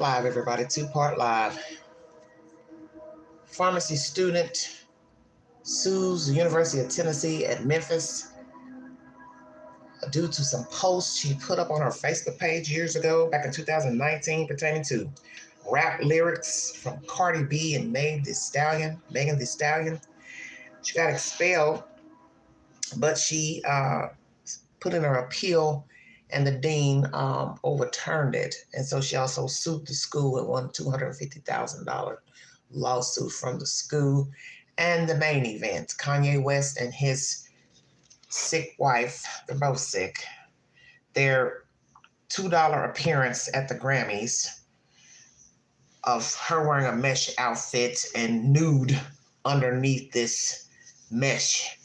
Live, everybody, two-part live. Pharmacy student sues the University of Tennessee at Memphis due to some posts she put up on her Facebook page years ago, back in 2019, pertaining to rap lyrics from Cardi B and Megan Thee Stallion. She got expelled, but she put in her appeal, and the dean overturned it. And so she also sued the school and won $250,000 lawsuit from the school. And the main event, Kanye West and his sick wife, they're both sick, their $2 appearance at the Grammys of her wearing a mesh outfit and nude underneath this mesh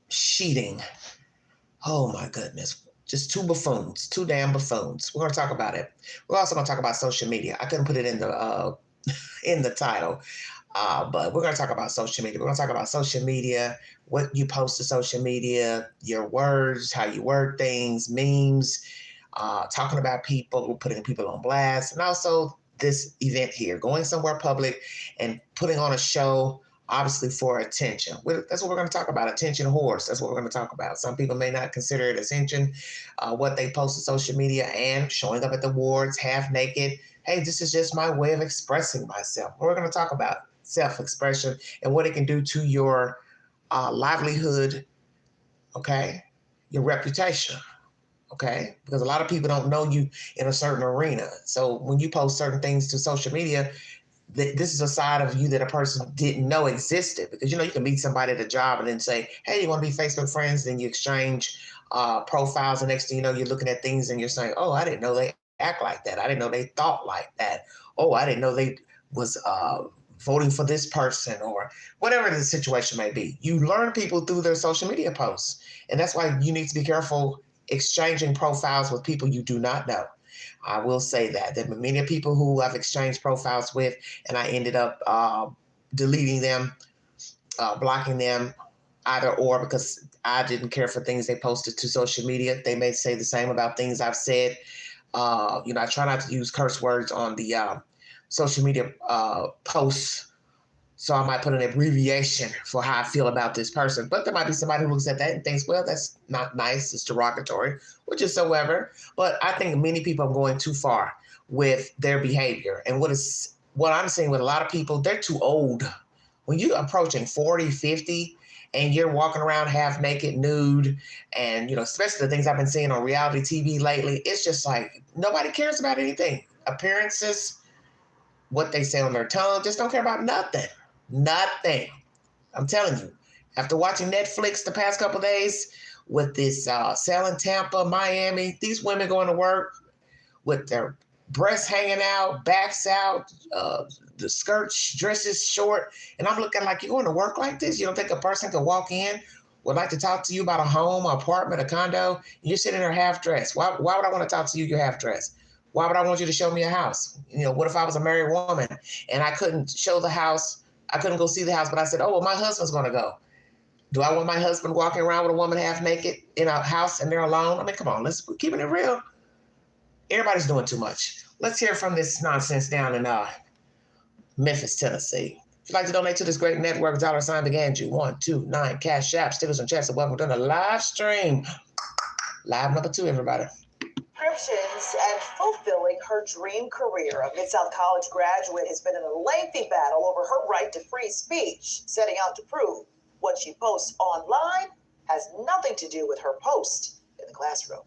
sheeting. Oh my goodness. Just two damn buffoons. We're going to talk about it. We're also going to talk about social media. I couldn't put it in the title, but we're going to talk about social media. We're going to talk about social media, what you post to social media, your words, how you word things, memes, talking about people, putting people on blast, and also this event here, going somewhere public and putting on a show, obviously for attention. That's what we're going to talk about, attention whores. That's what we're going to talk about. Some people may not consider it attention, what they post to social media and showing up at the awards half naked. Hey, this is just my way of expressing myself. We're going to talk about self-expression and what it can do to your livelihood, okay, your reputation, okay, because a lot of people don't know you in a certain arena. So when you post certain things to social media, this is a side of you that a person didn't know existed, because you can meet somebody at a job and then say, hey, you want to be Facebook friends? Then you exchange profiles, and next thing you know, you're looking at things and you're saying, oh, I didn't know they act like that. I didn't know they thought like that. Oh, I didn't know they was voting for this person, or whatever the situation may be. You learn people through their social media posts, and that's why you need to be careful exchanging profiles with people you do not know. I will say that there are many people who I've exchanged profiles with, and I ended up deleting them, blocking them, either or, because I didn't care for things they posted to social media. They may say the same about things I've said. I try not to use curse words on the social media posts, so I might put an abbreviation for how I feel about this person. But there might be somebody who looks at that and thinks, well, that's not nice, it's derogatory, which is so ever. But I think many people are going too far with their behavior. And what I'm seeing with a lot of people, they're too old. When you're approaching 40, 50, and you're walking around half naked, nude, and, especially the things I've been seeing on reality TV lately, it's just like nobody cares about anything. Appearances, what they say on their tongue, just don't care about nothing. Nothing. I'm telling you, after watching Netflix the past couple of days with this selling Tampa, Miami, these women going to work with their breasts hanging out, backs out, the skirts, dresses short, and I'm looking like, you're going to work like this? You don't think a person could walk in, would like to talk to you about a home, an apartment, a condo, and you're sitting there half dressed? Why would I want to talk to you? You're half dressed. Why would I want you to show me a house? What if I was a married woman and I couldn't show the house? I couldn't go see the house, but I said, oh, well, my husband's going to go. Do I want my husband walking around with a woman half naked in a house and they're alone? I mean, come on, we're keeping it real. Everybody's doing too much. Let's hear from this nonsense down in Memphis, Tennessee. If you'd like to donate to this great network, $ began you 129 Cash App, stickers and chats. Welcome to the live stream. Live number 2, everybody. Prescriptions and fulfilling her dream career. A Mid-South College graduate has been in a lengthy battle over her right to free speech, setting out to prove what she posts online has nothing to do with her post in the classroom.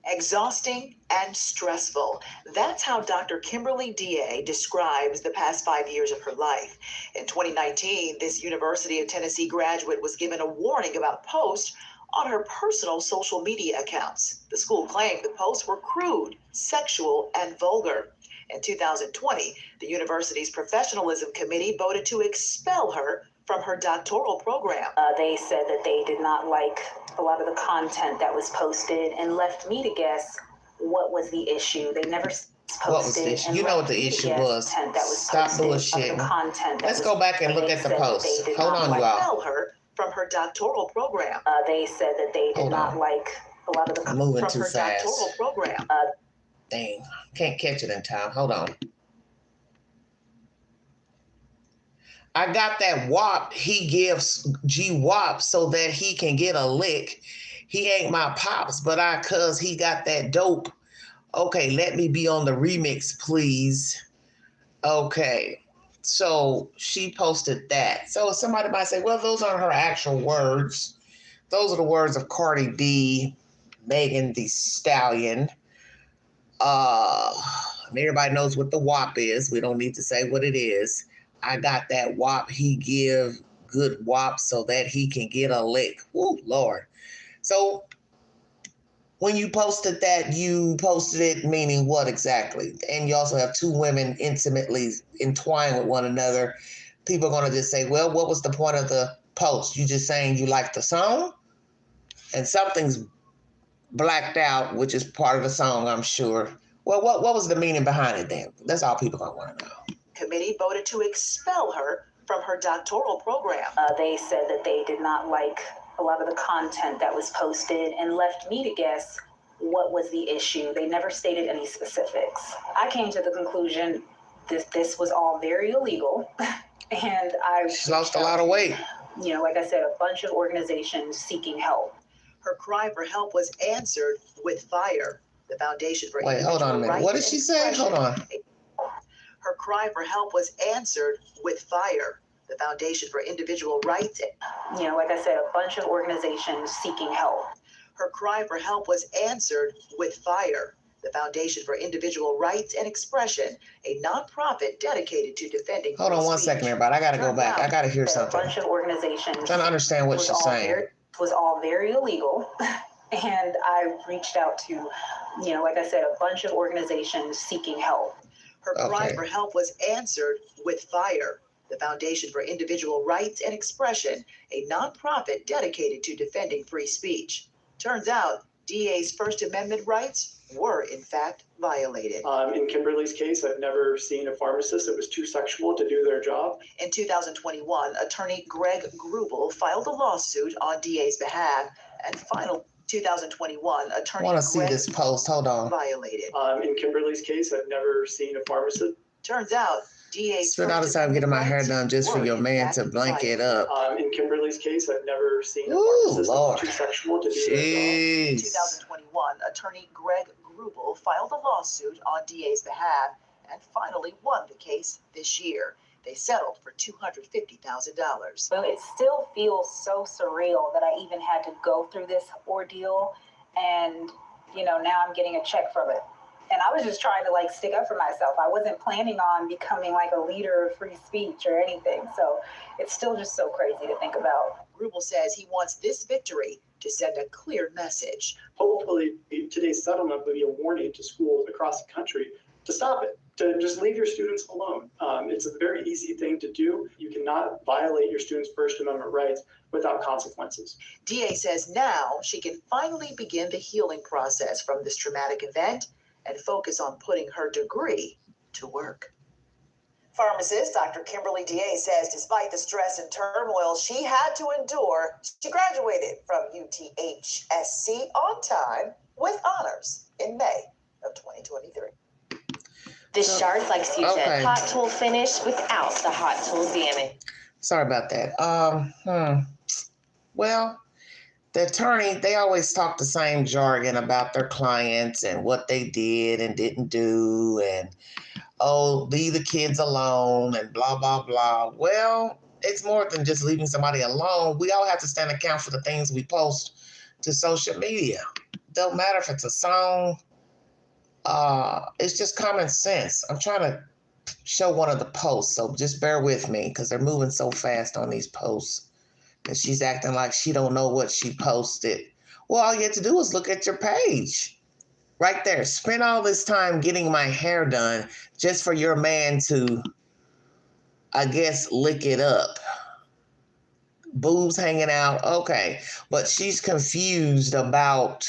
Exhausting and stressful. That's how Dr. Kimberly D.A. describes the past 5 years of her life. In 2019, this University of Tennessee graduate was given a warning about posts on her personal social media accounts. The school claimed the posts were crude, sexual, and vulgar. In 2020, the university's professionalism committee voted to expel her from her doctoral program. They said that they did not like a lot of the content that was posted and left me to guess what was the issue. They never posted. What was the issue? You know what the issue was. Stop bullshitting. Let's go back and look at the post. Hold on, you all. From her doctoral program. They said that they did not like a lot of the I'm moving from too her fast. doctoral program. Dang, can't catch it in time. Hold on. I got that wop. He gives G Wop so that he can get a lick. He ain't my pops, but cause he got that dope. Okay, let me be on the remix, please. Okay. So she posted that. So somebody might say, well, those aren't her actual words. Those are the words of Cardi B, Megan Thee Stallion. Everybody knows what the WAP is. We don't need to say what it is. I got that WAP. He give good WAP so that he can get a lick. Woo, Lord. So when you posted that, you posted it meaning what exactly? And you also have two women intimately entwined with one another. People are going to just say, well, what was the point of the post? You just saying you like the song? And something's blacked out, which is part of the song, I'm sure. Well, what was the meaning behind it then? That's all people are going to want to know. Committee voted to expel her from her doctoral program. They said that they did not like a lot of the content that was posted and left me to guess what was the issue. They never stated any specifics. I came to the conclusion this was all very illegal, and She lost a lot of weight. You know, like I said, a bunch of organizations seeking help. Her cry for help was answered with fire. The Foundation for Wait, hold on a minute. What did she say? Hold on. Her cry for help was answered with fire. The Foundation for Individual Rights. You know, like I said, a bunch of organizations seeking help. Her cry for help was answered with fire. The Foundation for Individual Rights and Expression, a nonprofit dedicated to defending. Hold on one second, everybody. I got to go back. I got to hear something. A bunch of organizations. I'm trying to understand what she's saying. Was all very illegal. And I reached out to, you know, like I said, a bunch of organizations seeking help. Her cry for help was answered with fire. The Foundation for Individual Rights and Expression, a nonprofit dedicated to defending free speech. Turns out, DA's First Amendment rights were, in fact, violated. In Kimberly's case, I've never seen a pharmacist that was too sexual to do their job. In 2021, attorney Greg Grubel filed a lawsuit on DA's behalf, and final 2021, attorney I want to see this post. Hold on. Violated. In Kimberly's case, I've never seen a pharmacist. Turns out, DA's spent all the time getting my hair done just for your man to blank it up. In Kimberly's case, I've never seen a pharmacist that was too sexual to do their job. In 2021, attorney Greg Grubel filed a lawsuit on DA's behalf and finally won the case this year. They settled for $250,000. So it still feels so surreal that I even had to go through this ordeal, and you know, now I'm getting a check from it. And I was just trying to like stick up for myself. I wasn't planning on becoming like a leader of free speech or anything. So it's still just so crazy to think about. Grubel says he wants this victory to send a clear message. Hopefully today's settlement will be a warning to schools across the country to stop it, to just leave your students alone. It's a very easy thing to do. You cannot violate your students' First Amendment rights without consequences. DA says now she can finally begin the healing process from this traumatic event and focus on putting her degree to work. Pharmacist Dr. Kimberly DA says despite the stress and turmoil she had to endure, she graduated from UTHSC on time with honors in May of 2023. This shard likes you to hot tool finish without the hot tool damage. Sorry about that. Well, the attorney, they always talk the same jargon about their clients and what they did and didn't do, and leave the kids alone and blah, blah, blah. Well, it's more than just leaving somebody alone. We all have to stand account for the things we post to social media. Don't matter if it's a song. It's just common sense. I'm trying to show one of the posts, so just bear with me because they're moving so fast on these posts. And she's acting like she don't know what she posted. Well, all you have to do is look at your page. Right there. Spend all this time getting my hair done just for your man to, I guess, lick it up. Boobs hanging out. Okay. But she's confused about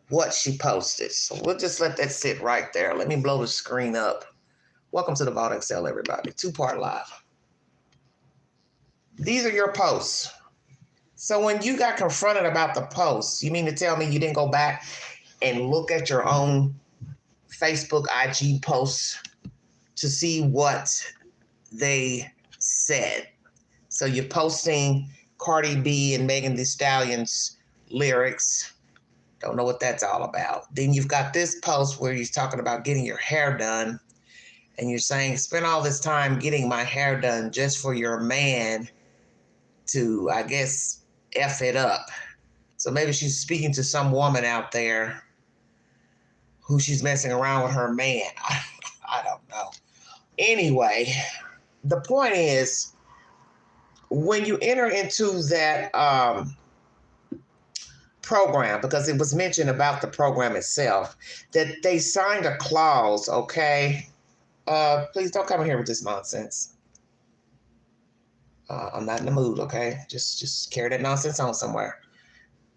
what she posted. So we'll just let that sit right there. Let me blow the screen up. Welcome to the Vault XL, everybody. 2-part live. These are your posts. So when you got confronted about the posts, you mean to tell me you didn't go back and look at your own Facebook, IG posts to see what they said. So you're posting Cardi B and Megan Thee Stallion's lyrics. Don't know what that's all about. Then you've got this post where he's talking about getting your hair done. And you're saying, spend all this time getting my hair done just for your man to, I guess, F it up. So maybe she's speaking to some woman out there who she's messing around with her man. I don't know. Anyway, the point is, when you enter into that program, because it was mentioned about the program itself, that they signed a clause, okay? Please don't come in here with this nonsense. I'm not in the mood, okay? Just carry that nonsense on somewhere.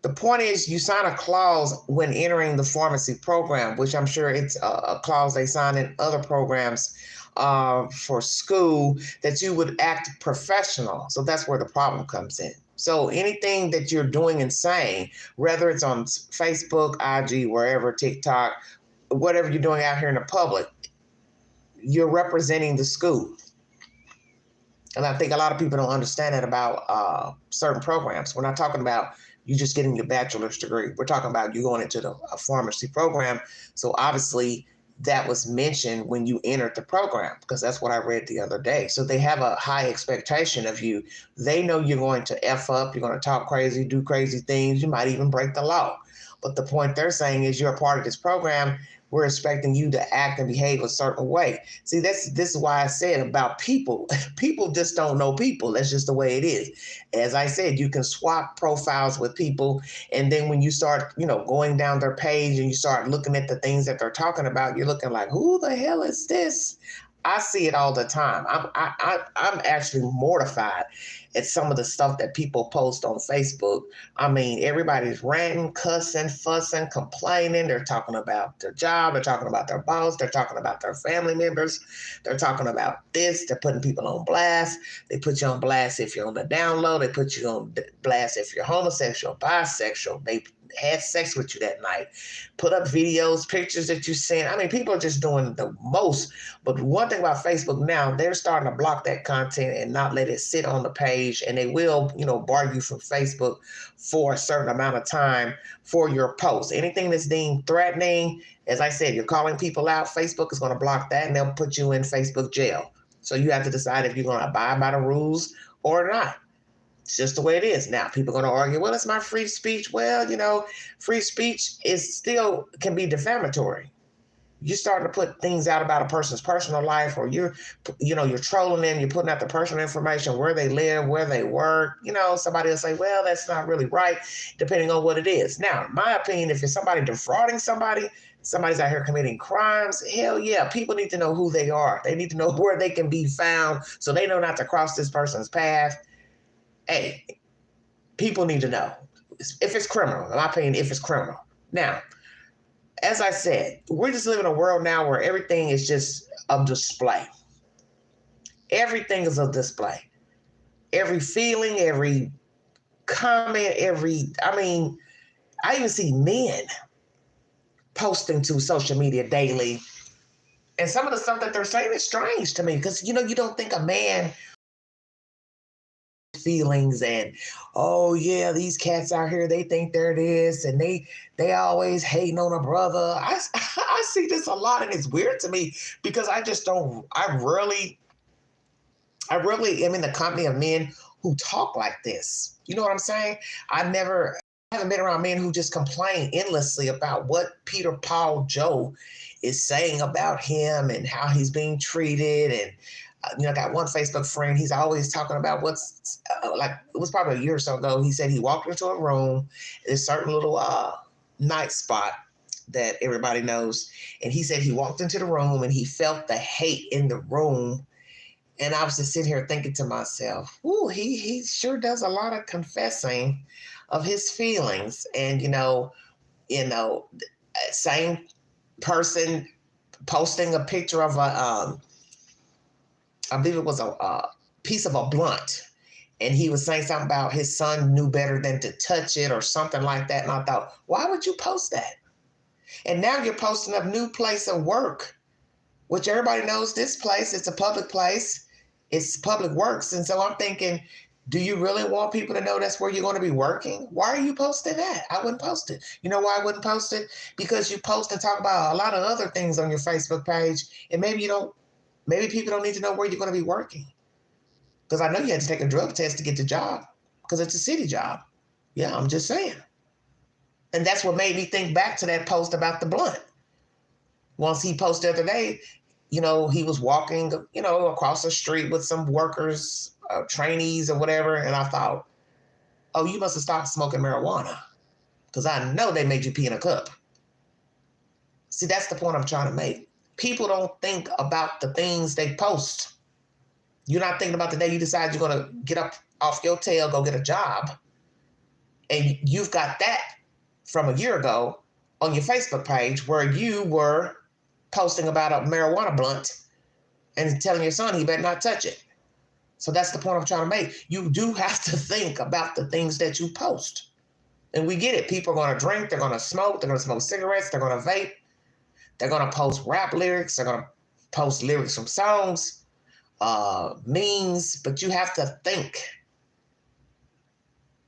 The point is, you sign a clause when entering the pharmacy program, which I'm sure it's a clause they sign in other programs for school, that you would act professional. So that's where the problem comes in. So anything that you're doing and saying, whether it's on Facebook, IG, wherever, TikTok, whatever you're doing out here in the public, you're representing the school. And I think a lot of people don't understand that about certain programs. We're not talking about you just getting your bachelor's degree. We're talking about you going into a pharmacy program. So obviously that was mentioned when you entered the program, because that's what I read the other day. So they have a high expectation of you. They know you're going to F up, you're going to talk crazy, do crazy things. You might even break the law. But the point they're saying is, you're a part of this program. We're expecting you to act and behave a certain way. See, this is why I said about people. People just don't know people. That's just the way it is. As I said, you can swap profiles with people, and then when you start, going down their page and you start looking at the things that they're talking about, you're looking like, who the hell is this? I see it all the time. I'm actually mortified at some of the stuff that people post on Facebook. I mean, everybody's ranting, cussing, fussing, complaining. They're talking about their job. They're talking about their boss. They're talking about their family members. They're talking about this. They're putting people on blast. They put you on blast if you're on the down low. They put you on blast if you're homosexual, bisexual. They had sex with you that night. Put up videos, pictures that you sent. I mean, people are just doing the most. But one thing about Facebook now, they're starting to block that content and not let it sit on the page. And they will, bar you from Facebook for a certain amount of time for your post. Anything that's deemed threatening, as I said, you're calling people out, Facebook is going to block that, and they'll put you in Facebook jail. So you have to decide if you're going to abide by the rules or not. It's just the way it is. Now, people are going to argue, well, it's my free speech. Well, free speech can be defamatory. You're starting to put things out about a person's personal life, or you're trolling them. You're putting out the personal information, where they live, where they work. Somebody will say, well, that's not really right, depending on what it is. Now, in my opinion, if it's somebody defrauding somebody's out here committing crimes, hell yeah, people need to know who they are. They need to know where they can be found, so they know not to cross this person's path. Hey, people need to know if it's criminal. In my opinion, if it's criminal. Now, as I said, we're just living in a world now where everything is just a display. Everything is a display. Every feeling, every comment, I even see men posting to social media daily. And some of the stuff that they're saying is strange to me, because, you don't think a man feelings and, oh yeah, these cats out here, they think they're this, and they always hating on a brother. I see this a lot, and it's weird to me, because I really am in the company of men who talk like this. You know what I'm saying? I haven't been around men who just complain endlessly about what Peter, Paul, Joe is saying about him and how he's being treated. And I got one Facebook friend, he's always talking about what's it was probably a year or so ago. He said he walked into a room, a certain little night spot that everybody knows. And he said he walked into the room and he felt the hate in the room. And I was just sitting here thinking to myself, ooh, he sure does a lot of confessing of his feelings. And, same person posting a picture of I believe it was a piece of a blunt, and he was saying something about his son knew better than to touch it or something like that. And I thought, why would you post that? And now you're posting a new place of work, which everybody knows this place, it's a public place. It's public works. And so I'm thinking, do you really want people to know that's where you're going to be working? Why are you posting that? I wouldn't post it. You know why I wouldn't post it? Because you post and talk about a lot of other things on your Facebook page. And maybe people don't need to know where you're going to be working. Because I know you had to take a drug test to get the job because it's a city job. Yeah, I'm just saying. And that's what made me think back to that post about the blunt. Once he posted the other day, he was walking, across the street with some workers, trainees or whatever. And I thought, oh, you must have stopped smoking marijuana because I know they made you pee in a cup. See, that's the point I'm trying to make. People don't think about the things they post. You're not thinking about the day you decide you're going to get up off your tail, go get a job. And you've got that from a year ago on your Facebook page where you were posting about a marijuana blunt and telling your son he better not touch it. So that's the point I'm trying to make. You do have to think about the things that you post. And we get it. People are going to drink. They're going to smoke. They're going to smoke cigarettes. They're going to vape. They're going to post rap lyrics. They're going to post lyrics from songs, memes. But you have to think.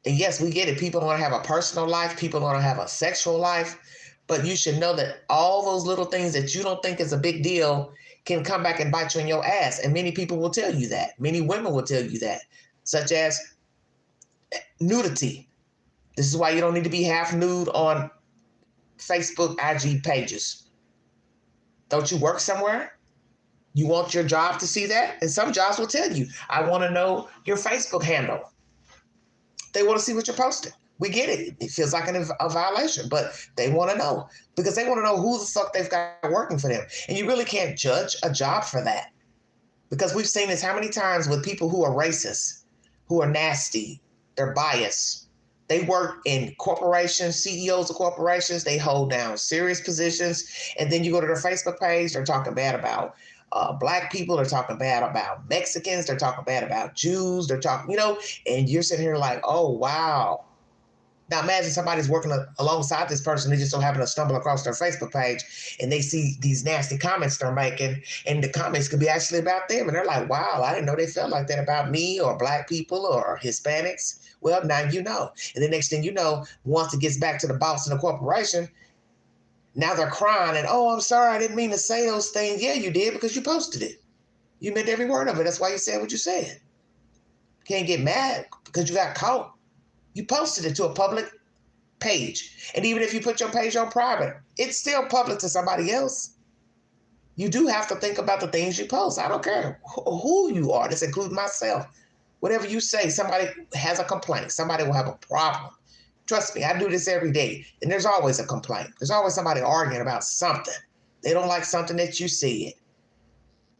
And yes, we get it. People want to have a personal life. People want to have a sexual life. But you should know that all those little things that you don't think is a big deal can come back and bite you in your ass. And many people will tell you that. Many women will tell you that, such as nudity. This is why you don't need to be half nude on Facebook, IG pages. Don't you work somewhere? You want your job to see that? And some jobs will tell you, I want to know your Facebook handle. They want to see what you're posting. We get it. It feels like a violation, but they want to know because they want to know who the fuck they've got working for them. And you really can't judge a job for that because we've seen this how many times with people who are racist, who are nasty, they're biased. They work in corporations, CEOs of corporations. They hold down serious positions. And then you go to their Facebook page, they're talking bad about Black people. They're talking bad about Mexicans. They're talking bad about Jews. They're talking, and you're sitting here like, oh, wow. Now imagine somebody's working alongside this person. They just so happen to stumble across their Facebook page and they see these nasty comments they're making. And the comments could be actually about them. And they're like, wow, I didn't know they felt like that about me or Black people or Hispanics. Well, now you know. And the next thing you know, once it gets back to the boss in the corporation, now they're crying and, oh, I'm sorry, I didn't mean to say those things. Yeah, you did because you posted it. You meant every word of it. That's why you said what you said. Can't get mad because you got caught. You posted it to a public page. And even if you put your page on private, it's still public to somebody else. You do have to think about the things you post. I don't care who you are. This includes myself. Whatever you say, somebody has a complaint. Somebody will have a problem. Trust me, I do this every day. And there's always a complaint. There's always somebody arguing about something. They don't like something that you said.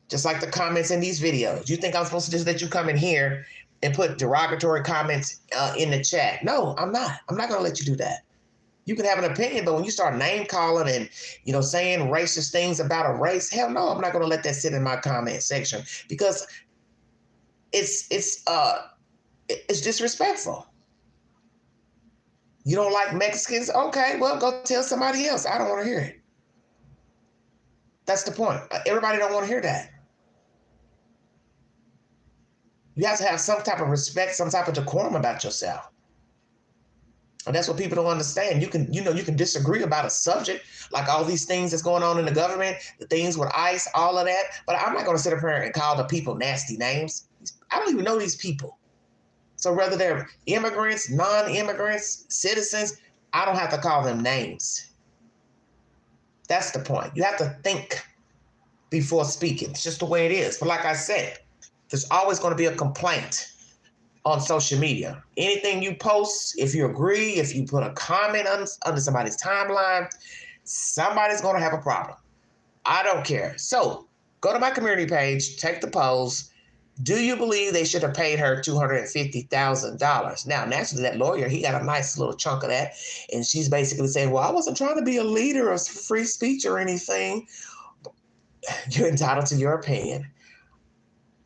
Just like the comments in these videos. You think I'm supposed to just let you come in here and put derogatory comments in the chat? No, I'm not. I'm not going to let you do that. You can have an opinion, but when you start name calling and, saying racist things about a race, hell no, I'm not going to let that sit in my comment section because it's disrespectful. You don't like Mexicans? Okay, well, go tell somebody else. I don't want to hear it. That's the point. Everybody don't want to hear that. You have to have some type of respect, some type of decorum about yourself. And that's what people don't understand. You can disagree about a subject, like all these things that's going on in the government, the things with ICE, all of that. But I'm not going to sit up here and call the people nasty names. I don't even know these people. So whether they're immigrants, non-immigrants, citizens, I don't have to call them names. That's the point. You have to think before speaking. It's just the way it is. But like I said, there's always going to be a complaint on social media. Anything you post, if you agree, if you put a comment under somebody's timeline, somebody's going to have a problem. I don't care. So go to my community page, take the polls. Do you believe they should have paid her $250,000? Now, naturally, that lawyer, he got a nice little chunk of that. And she's basically saying, well, I wasn't trying to be a leader of free speech or anything. You're entitled to your opinion.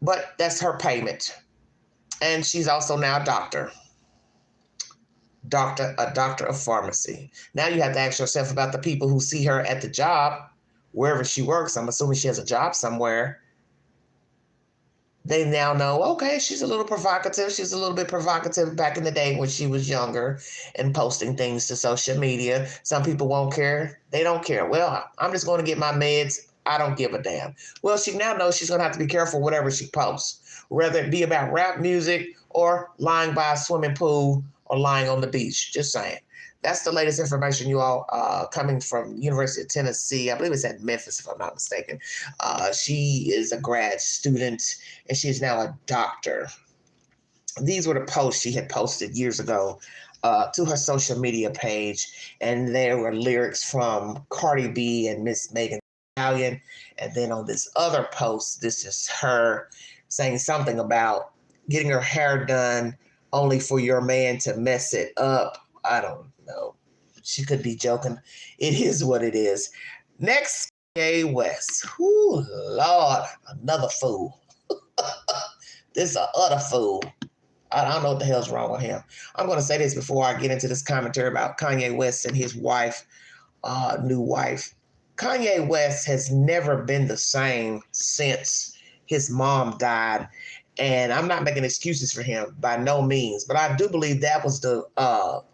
But that's her payment. And she's also now a doctor. a doctor of pharmacy. Now you have to ask yourself about the people who see her at the job, wherever she works. I'm assuming she has a job somewhere. They now know, okay, she's a little provocative. She's a little bit provocative back in the day when she was younger and posting things to social media. Some people won't care. They don't care. Well, I'm just going to get my meds. I don't give a damn. Well, she now knows she's going to have to be careful whatever she posts, whether it be about rap music or lying by a swimming pool or lying on the beach. Just saying. That's the latest information, you all, coming from University of Tennessee. I believe it's at Memphis, if I'm not mistaken. She is a grad student, and she is now a doctor. These were the posts she had posted years ago to her social media page, and there were lyrics from Cardi B and Miss Megan Thee Stallion. And then on this other post, this is her saying something about getting her hair done only for your man to mess it up. I don't know. She could be joking. It is what it is. Next, Kanye West. Whoo, Lord, another fool. This is a utter fool. I don't know what the hell's wrong with him. I'm going to say this before I get into this commentary about Kanye West and his wife, new wife. Kanye West has never been the same since his mom died. And I'm not making excuses for him by no means, but I do believe that was the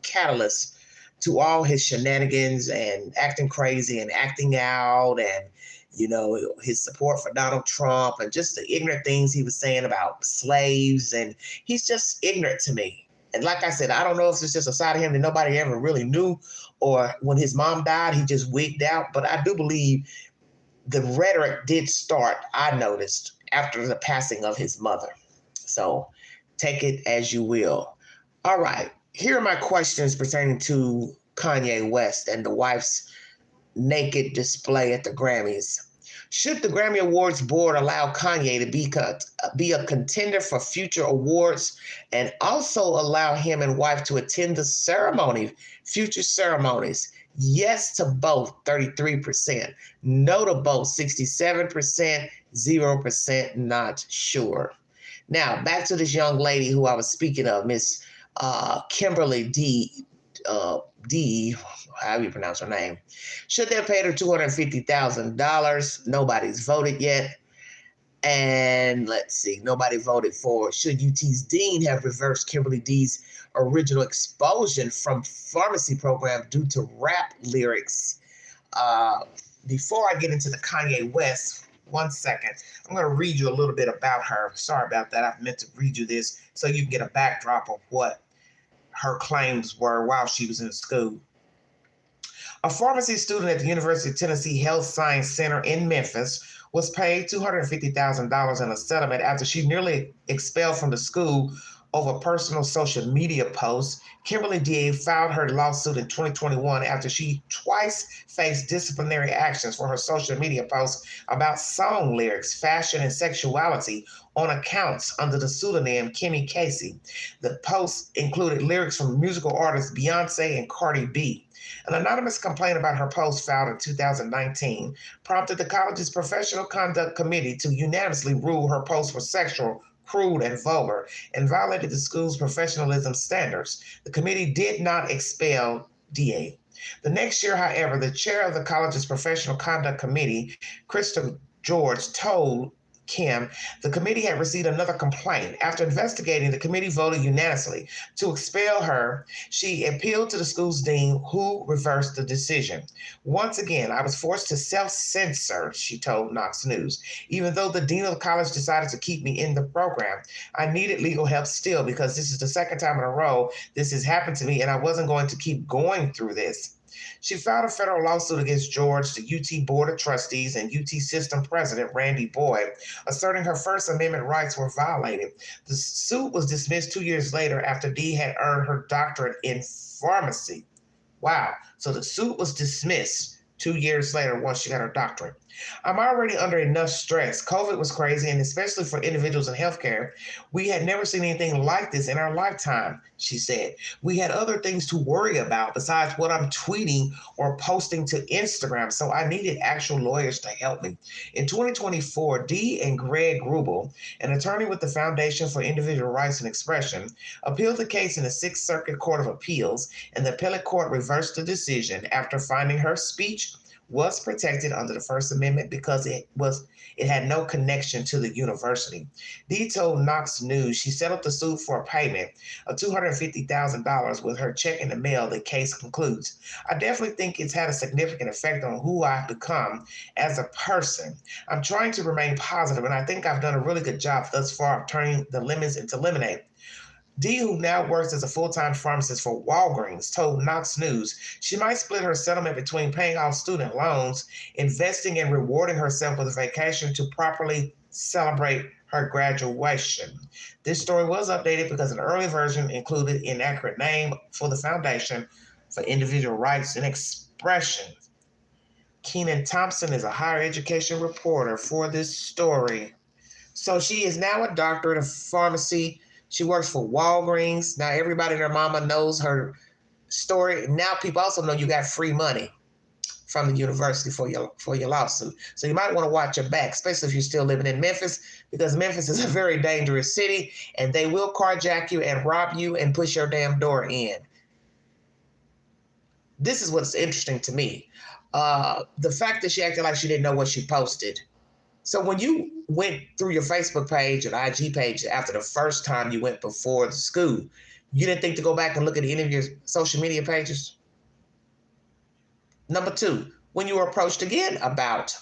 catalyst to all his shenanigans and acting crazy and acting out and, you know, his support for Donald Trump and just the ignorant things he was saying about slaves. And he's just ignorant to me. And like I said, I don't know if it's just a side of him that nobody ever really knew, or when his mom died, he just wigged out. But I do believe the rhetoric did start, I noticed, after the passing of his mother. So take it as you will. All right. Here are my questions pertaining to Kanye West and the wife's naked display at the Grammys. Should the Grammy Awards board allow Kanye to be a contender for future awards and also allow him and wife to attend the future ceremonies? Yes to both, 33%. No to both, 67%. 0% not sure. Now, back to this young lady who I was speaking of, Miss Kimberly D, how you pronounce her name. Should they have paid her $250,000? Nobody's voted yet. And let's see, nobody voted for, should UT's dean have reversed Kimberly D's original expulsion from pharmacy program due to rap lyrics? Before I get into the Kanye West, 1 second, I'm going to read you a little bit about her. Sorry about that. I meant to read you this so you can get a backdrop of what her claims were while she was in school. A pharmacy student at the University of Tennessee Health Science Center in Memphis was paid $250,000 in a settlement after she nearly expelled from the school over personal social media posts. Kimberly D. filed her lawsuit in 2021 after she twice faced disciplinary actions for her social media posts about song lyrics, fashion, and sexuality on accounts under the pseudonym Kimmy Casey. The posts included lyrics from musical artists Beyonce and Cardi B. An anonymous complaint about her post filed in 2019 prompted the college's Professional Conduct Committee to unanimously rule her posts were sexual, crude, and vulgar, and violated the school's professionalism standards. The committee did not expel DA. The next year, however, the chair of the college's Professional Conduct Committee, Krista George, told Kim the committee had received another complaint. After investigating, the committee voted unanimously to expel her. She appealed to the school's dean, who reversed the decision. Once again, I was forced to self-censor, she told Knox News. Even though the dean of the college decided to keep me in the program, I needed legal help still because this is the second time in a row this has happened to me, and I wasn't going to keep going through this. She filed a federal lawsuit against George, the UT Board of Trustees, and UT System President Randy Boyd, asserting her First Amendment rights were violated. The suit was dismissed 2 years later after Dee had earned her doctorate in pharmacy. Wow. So the suit was dismissed 2 years later once she got her doctorate. I'm already under enough stress. COVID was crazy, and especially for individuals in healthcare, we had never seen anything like this in our lifetime, she said. We had other things to worry about besides what I'm tweeting or posting to Instagram, so I needed actual lawyers to help me. In 2024, Dee and Greg Grubel, an attorney with the Foundation for Individual Rights and Expression, appealed the case in the Sixth Circuit Court of Appeals, and the appellate court reversed the decision after finding her speech was protected under the First Amendment because it had no connection to the university. Dee told Knox News she settled the suit for a payment of $250,000 with her check in the mail, the case concludes. I definitely think it's had a significant effect on who I've become as a person. I'm trying to remain positive, and I think I've done a really good job thus far of turning the lemons into lemonade. Dee, who now works as a full-time pharmacist for Walgreens, told Knox News she might split her settlement between paying off student loans, investing, and rewarding herself with a vacation to properly celebrate her graduation. This story was updated because an early version included an inaccurate name for the Foundation for Individual Rights and Expression. Kenan Thompson is a higher education reporter for this story. So she is now a doctorate of pharmacy. She works for Walgreens. Now everybody and their mama knows her story. Now people also know you got free money from the university for your lawsuit. So you might want to watch your back, especially if you're still living in Memphis, because Memphis is a very dangerous city, and they will carjack you and rob you and push your damn door in. This is what's interesting to me. The fact that she acted like she didn't know what she posted. So when you went through your Facebook page and IG page after the first time you went before the school, you didn't think to go back and look at any of your social media pages? Number two, when you were approached again about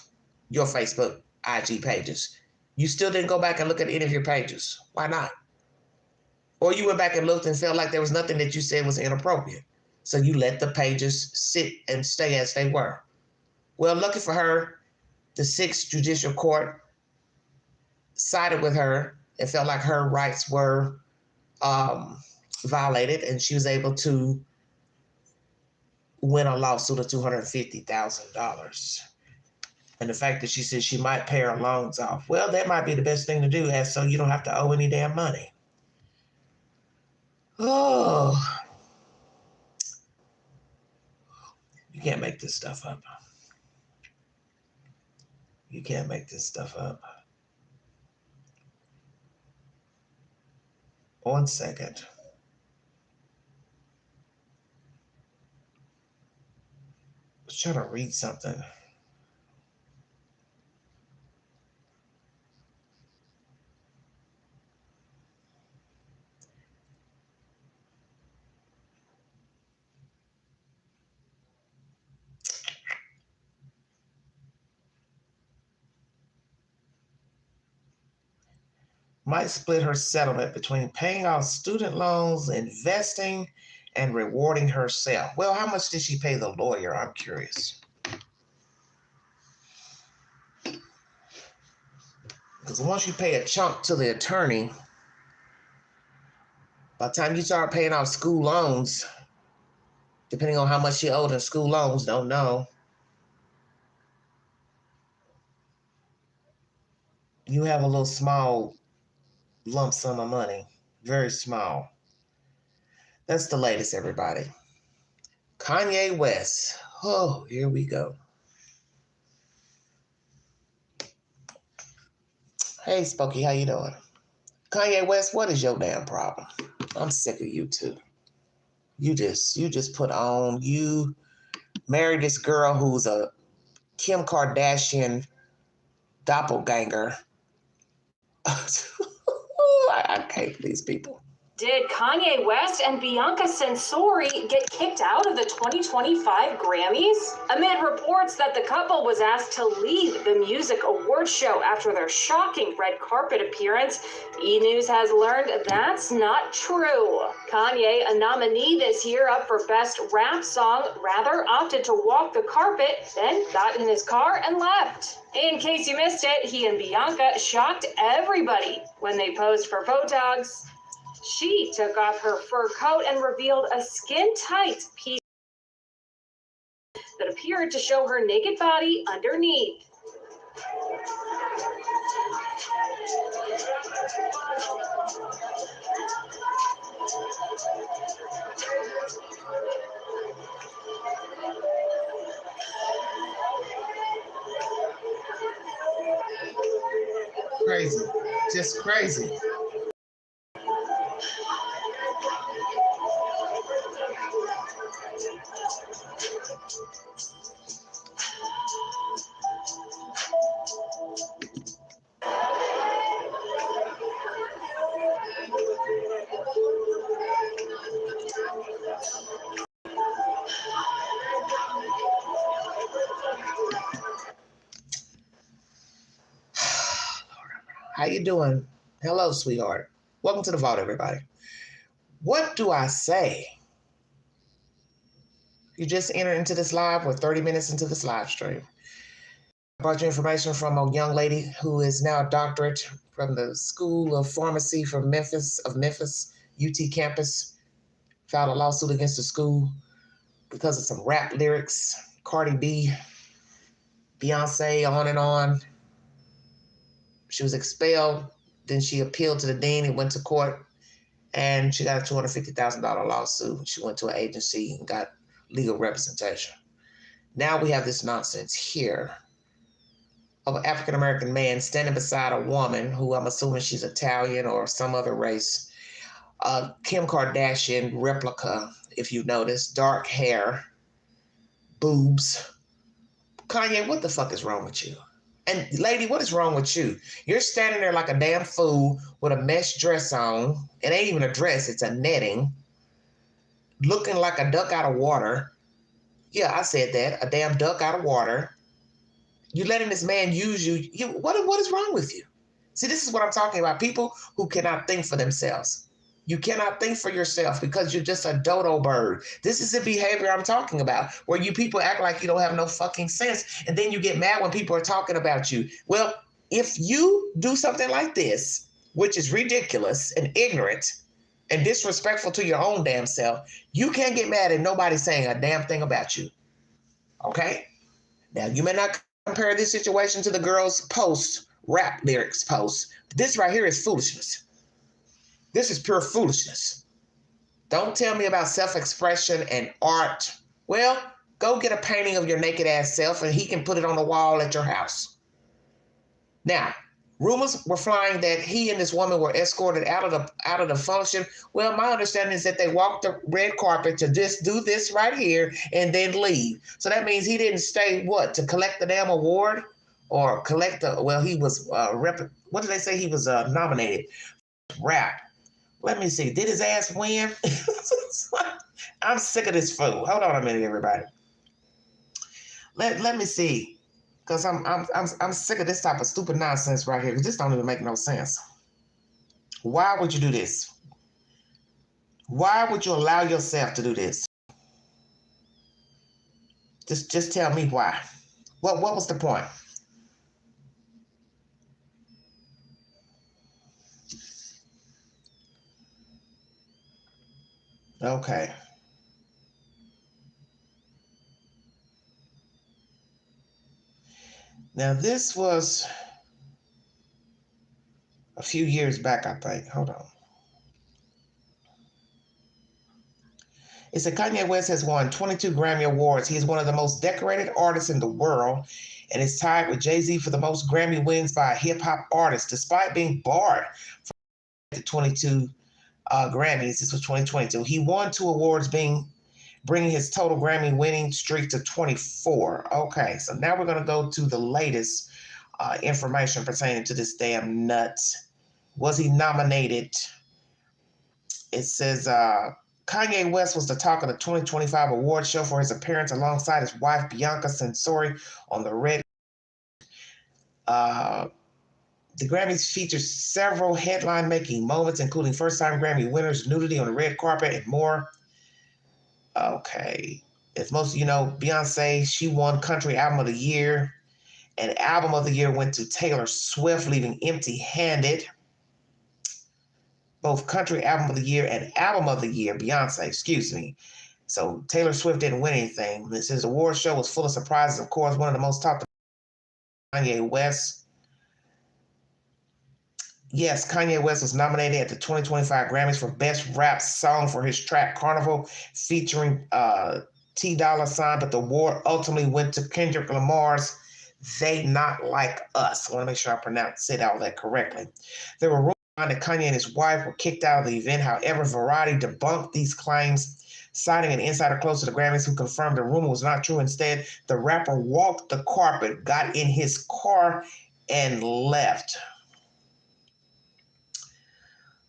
your Facebook IG pages, you still didn't go back and look at any of your pages. Why not? Or you went back and looked and felt like there was nothing that you said was inappropriate. So you let the pages sit and stay as they were. Well, lucky for her, the Sixth Judicial Court sided with her and felt like her rights were violated, and she was able to win a lawsuit of $250,000. And the fact that she said she might pay her loans off, well, that might be the best thing to do, as so you don't have to owe any damn money. Oh, you can't make this stuff up. You can't make this stuff up. 1 second. I was trying to read something. Might split her settlement between paying off student loans, investing, and rewarding herself. Well, how much did she pay the lawyer? I'm curious. Because once you pay a chunk to the attorney, by the time you start paying off school loans, depending on how much she owed in school loans, don't know, you have a little small lump sum of money. Very small. That's the latest, everybody. Kanye West. Oh, here we go. Hey, Spooky, how you doing? Kanye West, what is your damn problem? I'm sick of you too. You just put on, you married this girl who's a Kim Kardashian doppelganger. I hate these people. Did Kanye West and Bianca Censori get kicked out of the 2025 Grammys? Amid reports that the couple was asked to leave the music awards show after their shocking red carpet appearance, E! News has learned that's not true. Kanye, a nominee this year up for Best Rap Song, rather opted to walk the carpet, then got in his car and left. In case you missed it, he and Bianca shocked everybody when they posed for photogs. She took off her fur coat and revealed a skin-tight piece that appeared to show her naked body underneath. Crazy. Just crazy. How you doing? Hello, sweetheart. Welcome to the vault, everybody. What do I say? You just entered into this live. We're 30 minutes into this live stream. I brought you information from a young lady who is now a doctorate from the School of Pharmacy from Memphis, UT campus. Filed a lawsuit against the school because of some rap lyrics. Cardi B, Beyonce, on and on. She was expelled. Then she appealed to the dean and went to court. And she got a $250,000 lawsuit. She went to an agency and got legal representation. Now we have this nonsense here of an African-American man standing beside a woman who I'm assuming she's Italian or some other race. Kim Kardashian replica, if you notice, dark hair, boobs. Kanye, what the fuck is wrong with you? And lady, what is wrong with you? You're standing there like a damn fool with a mesh dress on. It ain't even a dress, it's a netting. Looking like a duck out of water. Yeah, I said that, a damn duck out of water. You letting this man use you. What is wrong with you? See, this is what I'm talking about. People who cannot think for themselves. You cannot think for yourself because you're just a dodo bird. This is the behavior I'm talking about, where you people act like you don't have no fucking sense, and then you get mad when people are talking about you. Well, if you do something like this, which is ridiculous and ignorant and disrespectful to your own damn self, you can't get mad at nobody saying a damn thing about you. Okay? Now, you may not compare this situation to the girl's post, rap lyrics post. This right here is foolishness. This is pure foolishness. Don't tell me about self-expression and art. Well, go get a painting of your naked ass self and he can put it on the wall at your house. Now, rumors were flying that he and this woman were escorted out of the function. Well, my understanding is that they walked the red carpet to just do this right here and then leave. So that means he didn't stay, what, to collect the damn award? Or collect the, well, he was, what did they say? He was nominated. Rap. Let me see. Did his ass win? I'm sick of this fool. Hold on a minute, everybody. Let me see. Because I'm sick of this type of stupid nonsense right here. This don't even make no sense. Why would you do this? Why would you allow yourself to do this? Just tell me why. What was the point? Okay. Now this was a few years back, I think. Hold on. It said Kanye West has won 22 Grammy Awards. He is one of the most decorated artists in the world and is tied with Jay-Z for the most Grammy wins by a hip-hop artist, despite being barred from the 22 Grammys. This was 2022. He won 2 awards, bringing his total Grammy winning streak to 24. Okay, so now we're going to go to the latest information pertaining to this damn nut. Was he nominated? It says Kanye West was the talk of the 2025 award show for his appearance alongside his wife Bianca Censori on the red. The Grammys featured several headline-making moments, including first-time Grammy winners, nudity on the red carpet, and more. Okay. As most of you know, Beyonce, she won Country Album of the Year, and Album of the Year went to Taylor Swift, leaving empty-handed. Both Country Album of the Year and Album of the Year, Beyonce, excuse me, So Taylor Swift didn't win anything. It says the award show was full of surprises. Of course, one of the most talked about, Kanye West. Yes, Kanye West was nominated at the 2025 Grammys for Best Rap Song for his track Carnival, featuring T Dolla $ign, but the award ultimately went to Kendrick Lamar's They Not Like Us. I want to make sure I said all that correctly. There were rumors that Kanye and his wife were kicked out of the event. However, Variety debunked these claims, citing an insider close to the Grammys who confirmed the rumor was not true. Instead, the rapper walked the carpet, got in his car, and left.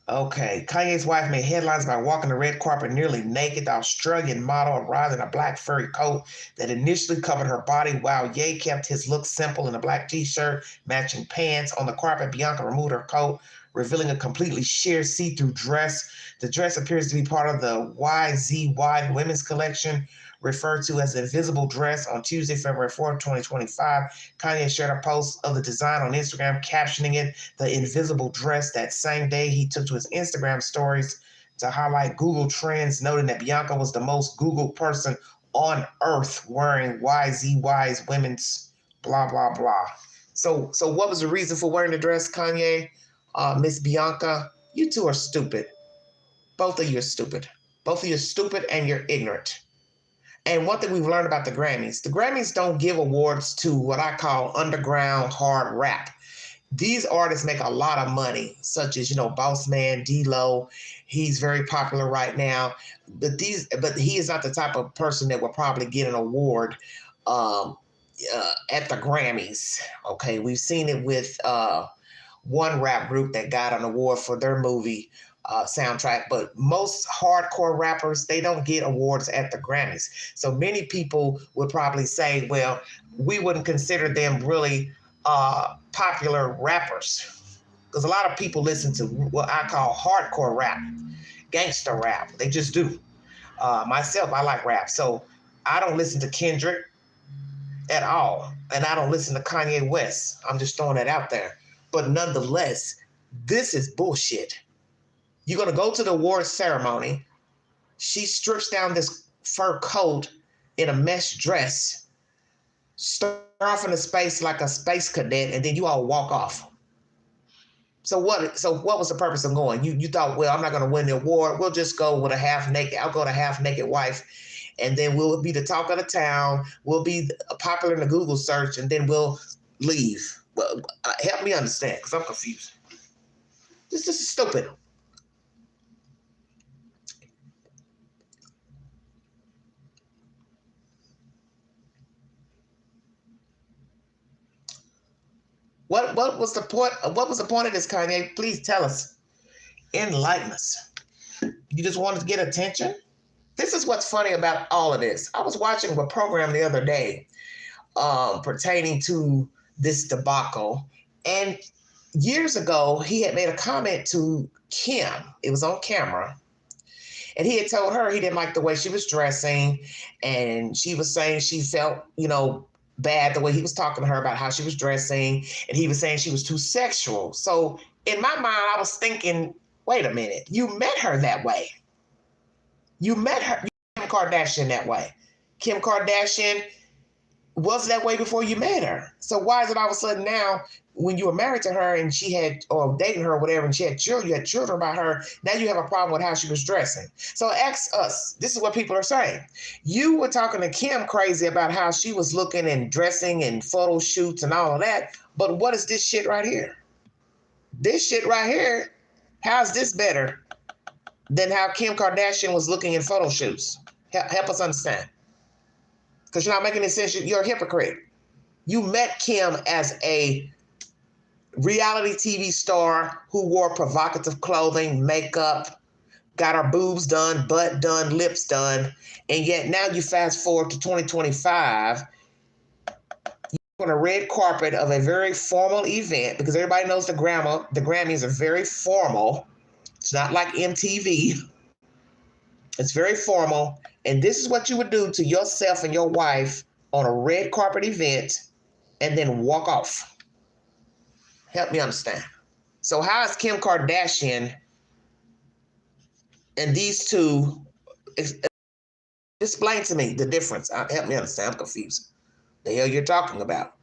Okay, Kanye's wife made headlines by walking the red carpet nearly naked. The Australian model arrived in a black furry coat that initially covered her body, while Ye kept his look simple in a black t-shirt, matching pants. On the carpet, Bianca removed her coat, revealing a completely sheer see-through dress. The dress appears to be part of the YZY women's collection, referred to as the Invisible Dress. On Tuesday, February 4th, 2025, Kanye shared a post of the design on Instagram, captioning it The Invisible Dress. That same day, he took to his Instagram stories to highlight Google Trends, noting that Bianca was the most Googled person on earth wearing YZY's women's blah, blah, blah. So what was the reason for wearing the dress, Kanye? Miss Bianca, you two are stupid. Both of you are stupid. Both of you are stupid and you're ignorant. And one thing we've learned about the Grammys don't give awards to what I call underground hard rap. These artists make a lot of money, such as, Boss Man, D-Lo. He's very popular right now. But he is not the type of person that will probably get an award at the Grammys. Okay, we've seen it with one rap group that got an award for their movie soundtrack, but most hardcore rappers, they don't get awards at the Grammys. So many people would probably say, well, we wouldn't consider them really popular rappers, because a lot of people listen to what I call hardcore rap, gangster rap. They just do. Myself, I like rap, so I don't listen to Kendrick at all, and I don't listen to Kanye West. I'm just throwing that out there. But nonetheless, this is bullshit. You're going to go to the awards ceremony. She strips down this fur coat in a mesh dress, start off in a space like a space cadet, and then you all walk off. So what was the purpose of going? You thought, well, I'm not going to win the award. We'll just go with I'll go to half-naked wife, and then we'll be the talk of the town. We'll be popular in the Google search, and then we'll leave. Well, help me understand, because I'm confused. This is stupid. What was the point? What was the point of this, Kanye? Please tell us. Enlighten us. You just wanted to get attention? This is what's funny about all of this. I was watching a program the other day pertaining to this debacle. And years ago, he had made a comment to Kim. It was on camera. And he had told her he didn't like the way she was dressing. And she was saying she felt, bad the way he was talking to her about how she was dressing. And he was saying she was too sexual. So in my mind, I was thinking, wait a minute, you met her that way. You met her, Kim Kardashian, that way. Kim Kardashian was that way before you met her. So why is it all of a sudden now, when you were married to her and she had, or dating her or whatever, and she had children, you had children by her, now you have a problem with how she was dressing. So ask us, this is what people are saying. You were talking to Kim crazy about how she was looking and dressing and photo shoots and all of that, but what is this shit right here? This shit right here, how's this better than how Kim Kardashian was looking in photo shoots? Help us understand. Because you're not making any sense. You're a hypocrite. You met Kim as a reality TV star who wore provocative clothing, makeup, got her boobs done, butt done, lips done, and yet now you fast forward to 2025, you're on a red carpet of a very formal event, because everybody knows the Grammys are very formal. It's not like MTV. It's very formal. And this is what you would do to yourself and your wife on a red carpet event and then walk off. Help me understand. So how is Kim Kardashian and these two Explain to me the difference. Help me understand. I'm confused. The hell you're talking about?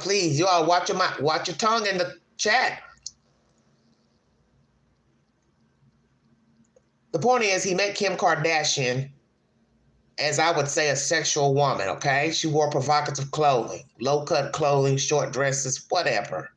Please, you all watch your tongue in the chat. The point is, he met Kim Kardashian as, I would say, a sexual woman, okay? She wore provocative clothing, low-cut clothing, short dresses, whatever.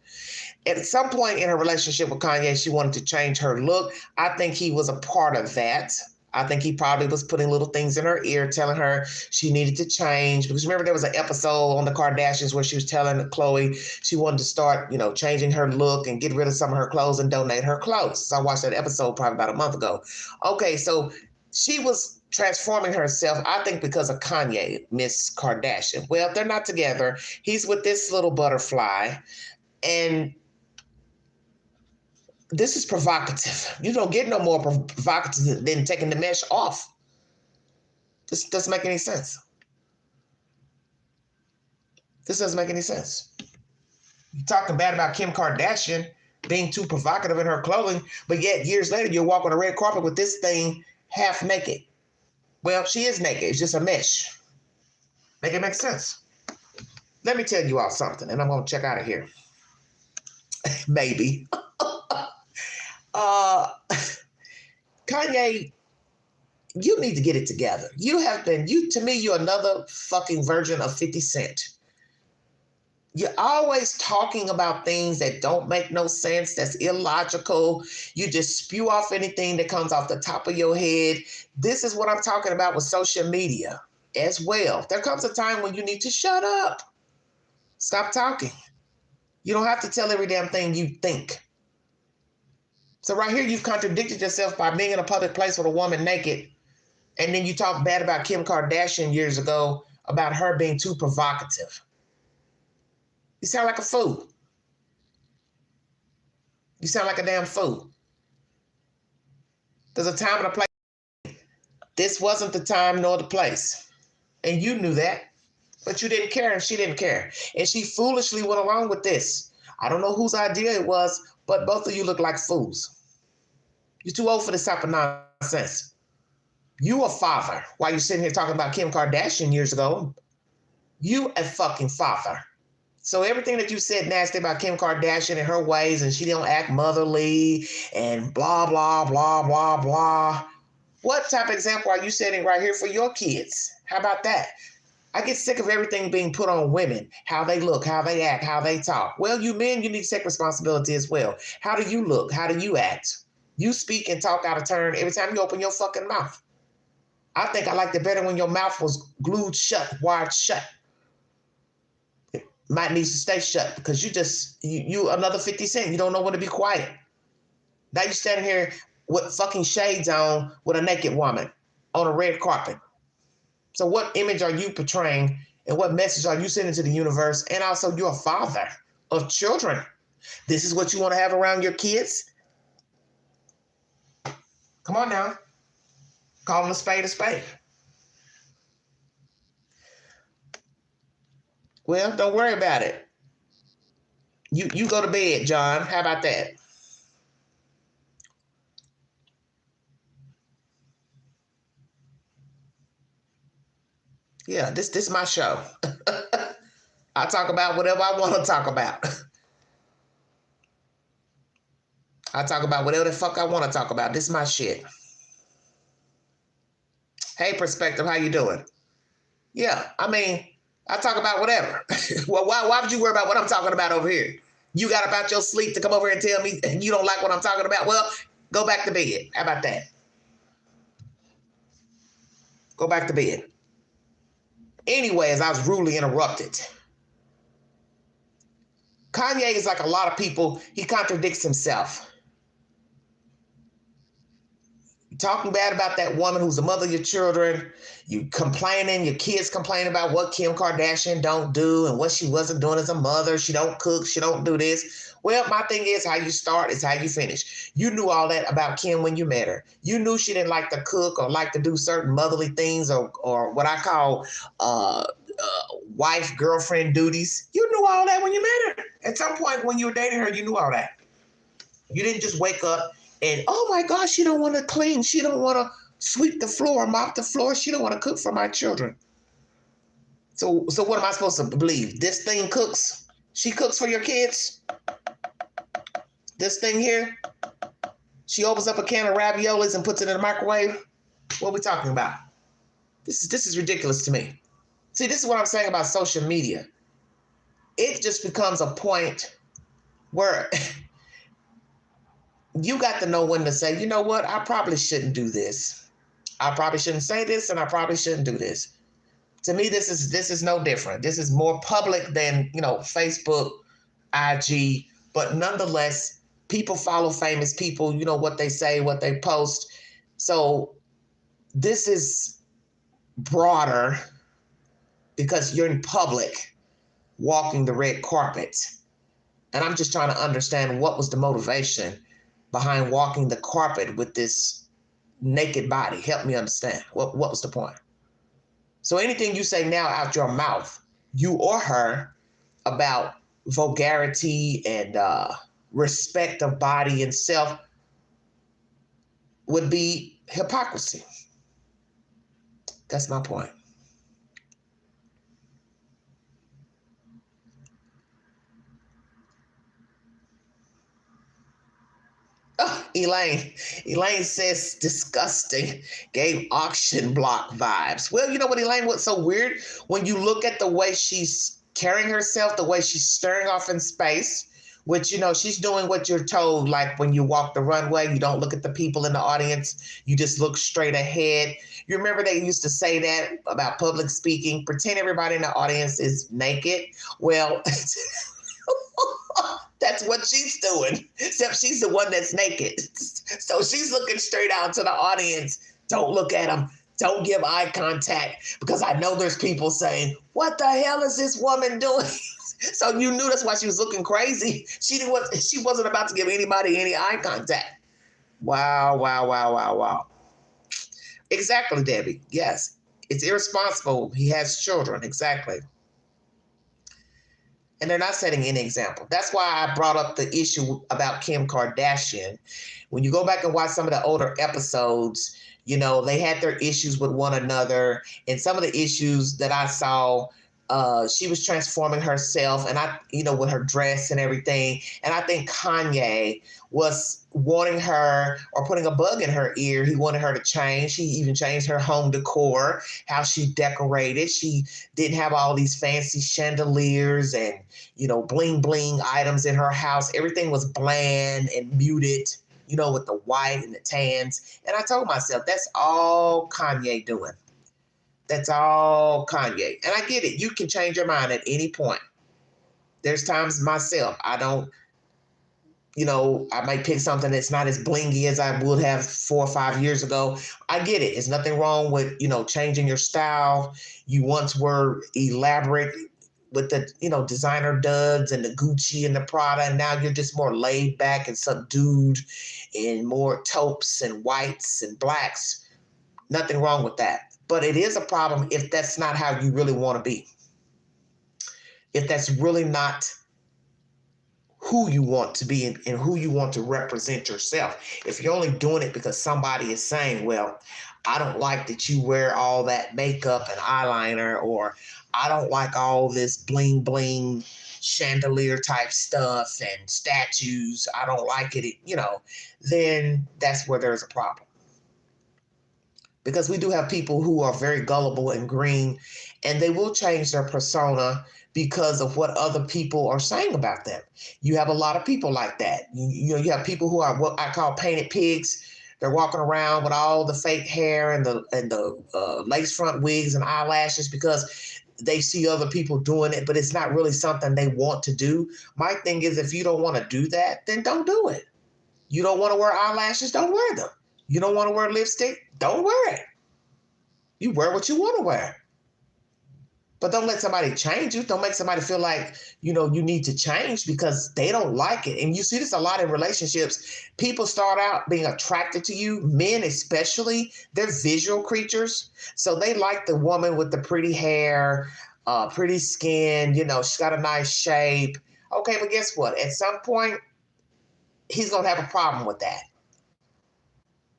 At some point in her relationship with Kanye, she wanted to change her look. I think he was a part of that. I think he probably was putting little things in her ear, telling her she needed to change. Because remember, there was an episode on the Kardashians where she was telling Khloe she wanted to start, changing her look and get rid of some of her clothes and donate her clothes. So I watched that episode probably about a month ago. Okay, so she was transforming herself, I think, because of Kanye, Miss Kardashian. Well, they're not together. He's with this little butterfly, and this is provocative. You don't get no more provocative than taking the mesh off. This doesn't make any sense. This doesn't make any sense. You're talking bad about Kim Kardashian being too provocative in her clothing, but yet years later you walk on a red carpet with this thing half naked. Well, she is naked. It's just a mesh. Make it make sense. Let me tell you all something, and I'm going to check out of here. Maybe. Kanye, you need to get it together. To me, you're another fucking version of 50 Cent. You're always talking about things that don't make no sense, that's illogical. You just spew off anything that comes off the top of your head. This is what I'm talking about with social media as well. There comes a time when you need to shut up. Stop talking. You don't have to tell every damn thing you think. So right here, you've contradicted yourself by being in a public place with a woman naked, and then you talk bad about Kim Kardashian years ago about her being too provocative. You sound like a fool. You sound like a damn fool. There's a time and a place. This wasn't the time nor the place. And you knew that, but you didn't care and she didn't care. And she foolishly went along with this. I don't know whose idea it was, but both of you look like fools. You're too old for this type of nonsense. You a father while you're sitting here talking about Kim Kardashian years ago. You a fucking father. So everything that you said nasty about Kim Kardashian and her ways, and she don't act motherly and blah, blah, blah, blah, blah. What type of example are you setting right here for your kids? How about that? I get sick of everything being put on women, how they look, how they act, how they talk. Well, you men, you need to take responsibility as well. How do you look? How do you act? You speak and talk out of turn every time you open your fucking mouth. I think I liked it better when your mouth was glued shut, wired shut. It might need to stay shut because you another 50 Cent. You don't know when to be quiet. Now you're standing here with fucking shades on with a naked woman on a red carpet. So what image are you portraying and what message are you sending to the universe? And also, you're a father of children. This is what you want to have around your kids? Come on now. Call them a spade a spade. Well, don't worry about it. You go to bed, John. How about that? Yeah, this is my show. I talk about whatever I want to talk about. I talk about whatever the fuck I want to talk about. This is my shit. Hey, Perspective, how you doing? Yeah, I mean, I talk about whatever. Well, why would you worry about what I'm talking about over here? You got up out your sleep to come over here and tell me you don't like what I'm talking about? Well, go back to bed. How about that? Go back to bed. Anyway, as I was rudely interrupted, Kanye is like a lot of people. He contradicts himself. Talking bad about that woman who's the mother of your children, you complaining, your kids complain about what Kim Kardashian don't do and what she wasn't doing as a mother. She don't cook, she don't do this. Well, my thing is, how you start is how you finish. You knew all that about Kim when you met her. You knew she didn't like to cook or like to do certain motherly things or what I call wife, girlfriend duties. You knew all that when you met her. At some point when you were dating her, you knew all that. You didn't just wake up and, oh my gosh, she don't want to clean. She don't want to sweep the floor, mop the floor. She don't want to cook for my children. So what am I supposed to believe? This thing cooks? She cooks for your kids? This thing here? She opens up a can of raviolis and puts it in the microwave? What are we talking about? This is ridiculous to me. See, this is what I'm saying about social media. It just becomes a point where you got to know when to say, you know what, I probably shouldn't do this. I probably shouldn't say this, and I probably shouldn't do this. To me, this is no different. This is more public than, Facebook, IG, but nonetheless, people follow famous people, what they say, what they post. So this is broader because you're in public walking the red carpet. And I'm just trying to understand what was the motivation behind walking the carpet with this naked body. Help me understand. What was the point? So anything you say now out your mouth, you or her, about vulgarity and respect of body and self would be hypocrisy. That's my point. Oh, Elaine says disgusting, gave auction block vibes. Well, you know what, Elaine, what's so weird? When you look at the way she's carrying herself, the way she's staring off in space, which, she's doing what you're told, like when you walk the runway, you don't look at the people in the audience, you just look straight ahead. You remember they used to say that about public speaking, pretend everybody in the audience is naked. Well, that's what she's doing, except she's the one that's naked. So she's looking straight out to the audience. Don't look at them. Don't give eye contact, because I know there's people saying, what the hell is this woman doing? So you knew that's why she was looking crazy. She wasn't about to give anybody any eye contact. Wow. Exactly, Debbie. Yes, it's irresponsible. He has children. Exactly. And they're not setting any example. That's why I brought up the issue about Kim Kardashian. When you go back and watch some of the older episodes, they had their issues with one another. And some of the issues that I saw, she was transforming herself, and with her dress and everything. And I think Kanye was wanting her, or putting a bug in her ear. He wanted her to change. She even changed her home decor, how she decorated. She didn't have all these fancy chandeliers and, bling bling items in her house. Everything was bland and muted, with the white and the tans. And I told myself, that's all Kanye doing. That's all Kanye. And I get it. You can change your mind at any point. There's times myself, I don't, I might pick something that's not as blingy as I would have 4 or 5 years ago. I get it. There's nothing wrong with, changing your style. You once were elaborate with the, designer duds and the Gucci and the Prada, and now you're just more laid back and subdued and more taupes and whites and blacks. Nothing wrong with that. But it is a problem if that's not how you really want to be. If that's really not who you want to be and who you want to represent yourself. If you're only doing it because somebody is saying, well, I don't like that you wear all that makeup and eyeliner, or I don't like all this bling bling chandelier type stuff and statues. I don't like it, then that's where there's a problem. Because we do have people who are very gullible and green, and they will change their persona because of what other people are saying about them. You have a lot of people like that. You have people who are what I call painted pigs. They're walking around with all the fake hair and the lace front wigs and eyelashes because they see other people doing it, but it's not really something they want to do. My thing is, if you don't want to do that, then don't do it. You don't want to wear eyelashes, don't wear them. You don't want to wear lipstick, don't wear it. You wear what you want to wear. But don't let somebody change you. Don't make somebody feel like, you need to change because they don't like it. And you see this a lot in relationships. People start out being attracted to you, men especially. They're visual creatures. So they like the woman with the pretty hair, pretty skin, she's got a nice shape. Okay, but guess what? At some point, he's going to have a problem with that.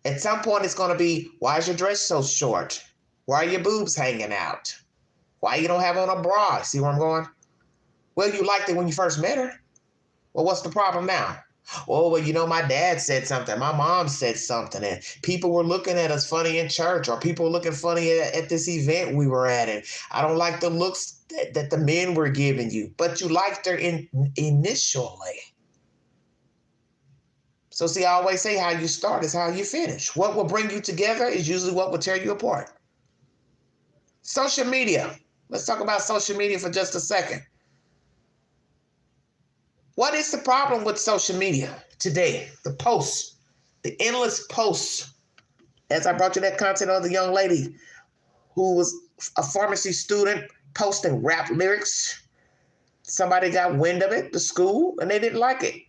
At some point, it's going to be, why is your dress so short? Why are your boobs hanging out? Why you don't have on a bra? See where I'm going? Well, you liked it when you first met her. Well, what's the problem now? Oh, well, you know, my dad said something. My mom said something. And people were looking at us funny in church, or people were looking funny at this event we were at. And I don't like the looks that the men were giving you. But you liked her initially. So see, I always say how you start is how you finish. What will bring you together is usually what will tear you apart. Social media. Let's talk about social media for just a second. What is the problem with social media today? The posts, the endless posts. As I brought you that content of the young lady who was a pharmacy student posting rap lyrics. Somebody got wind of it, the school, and they didn't like it.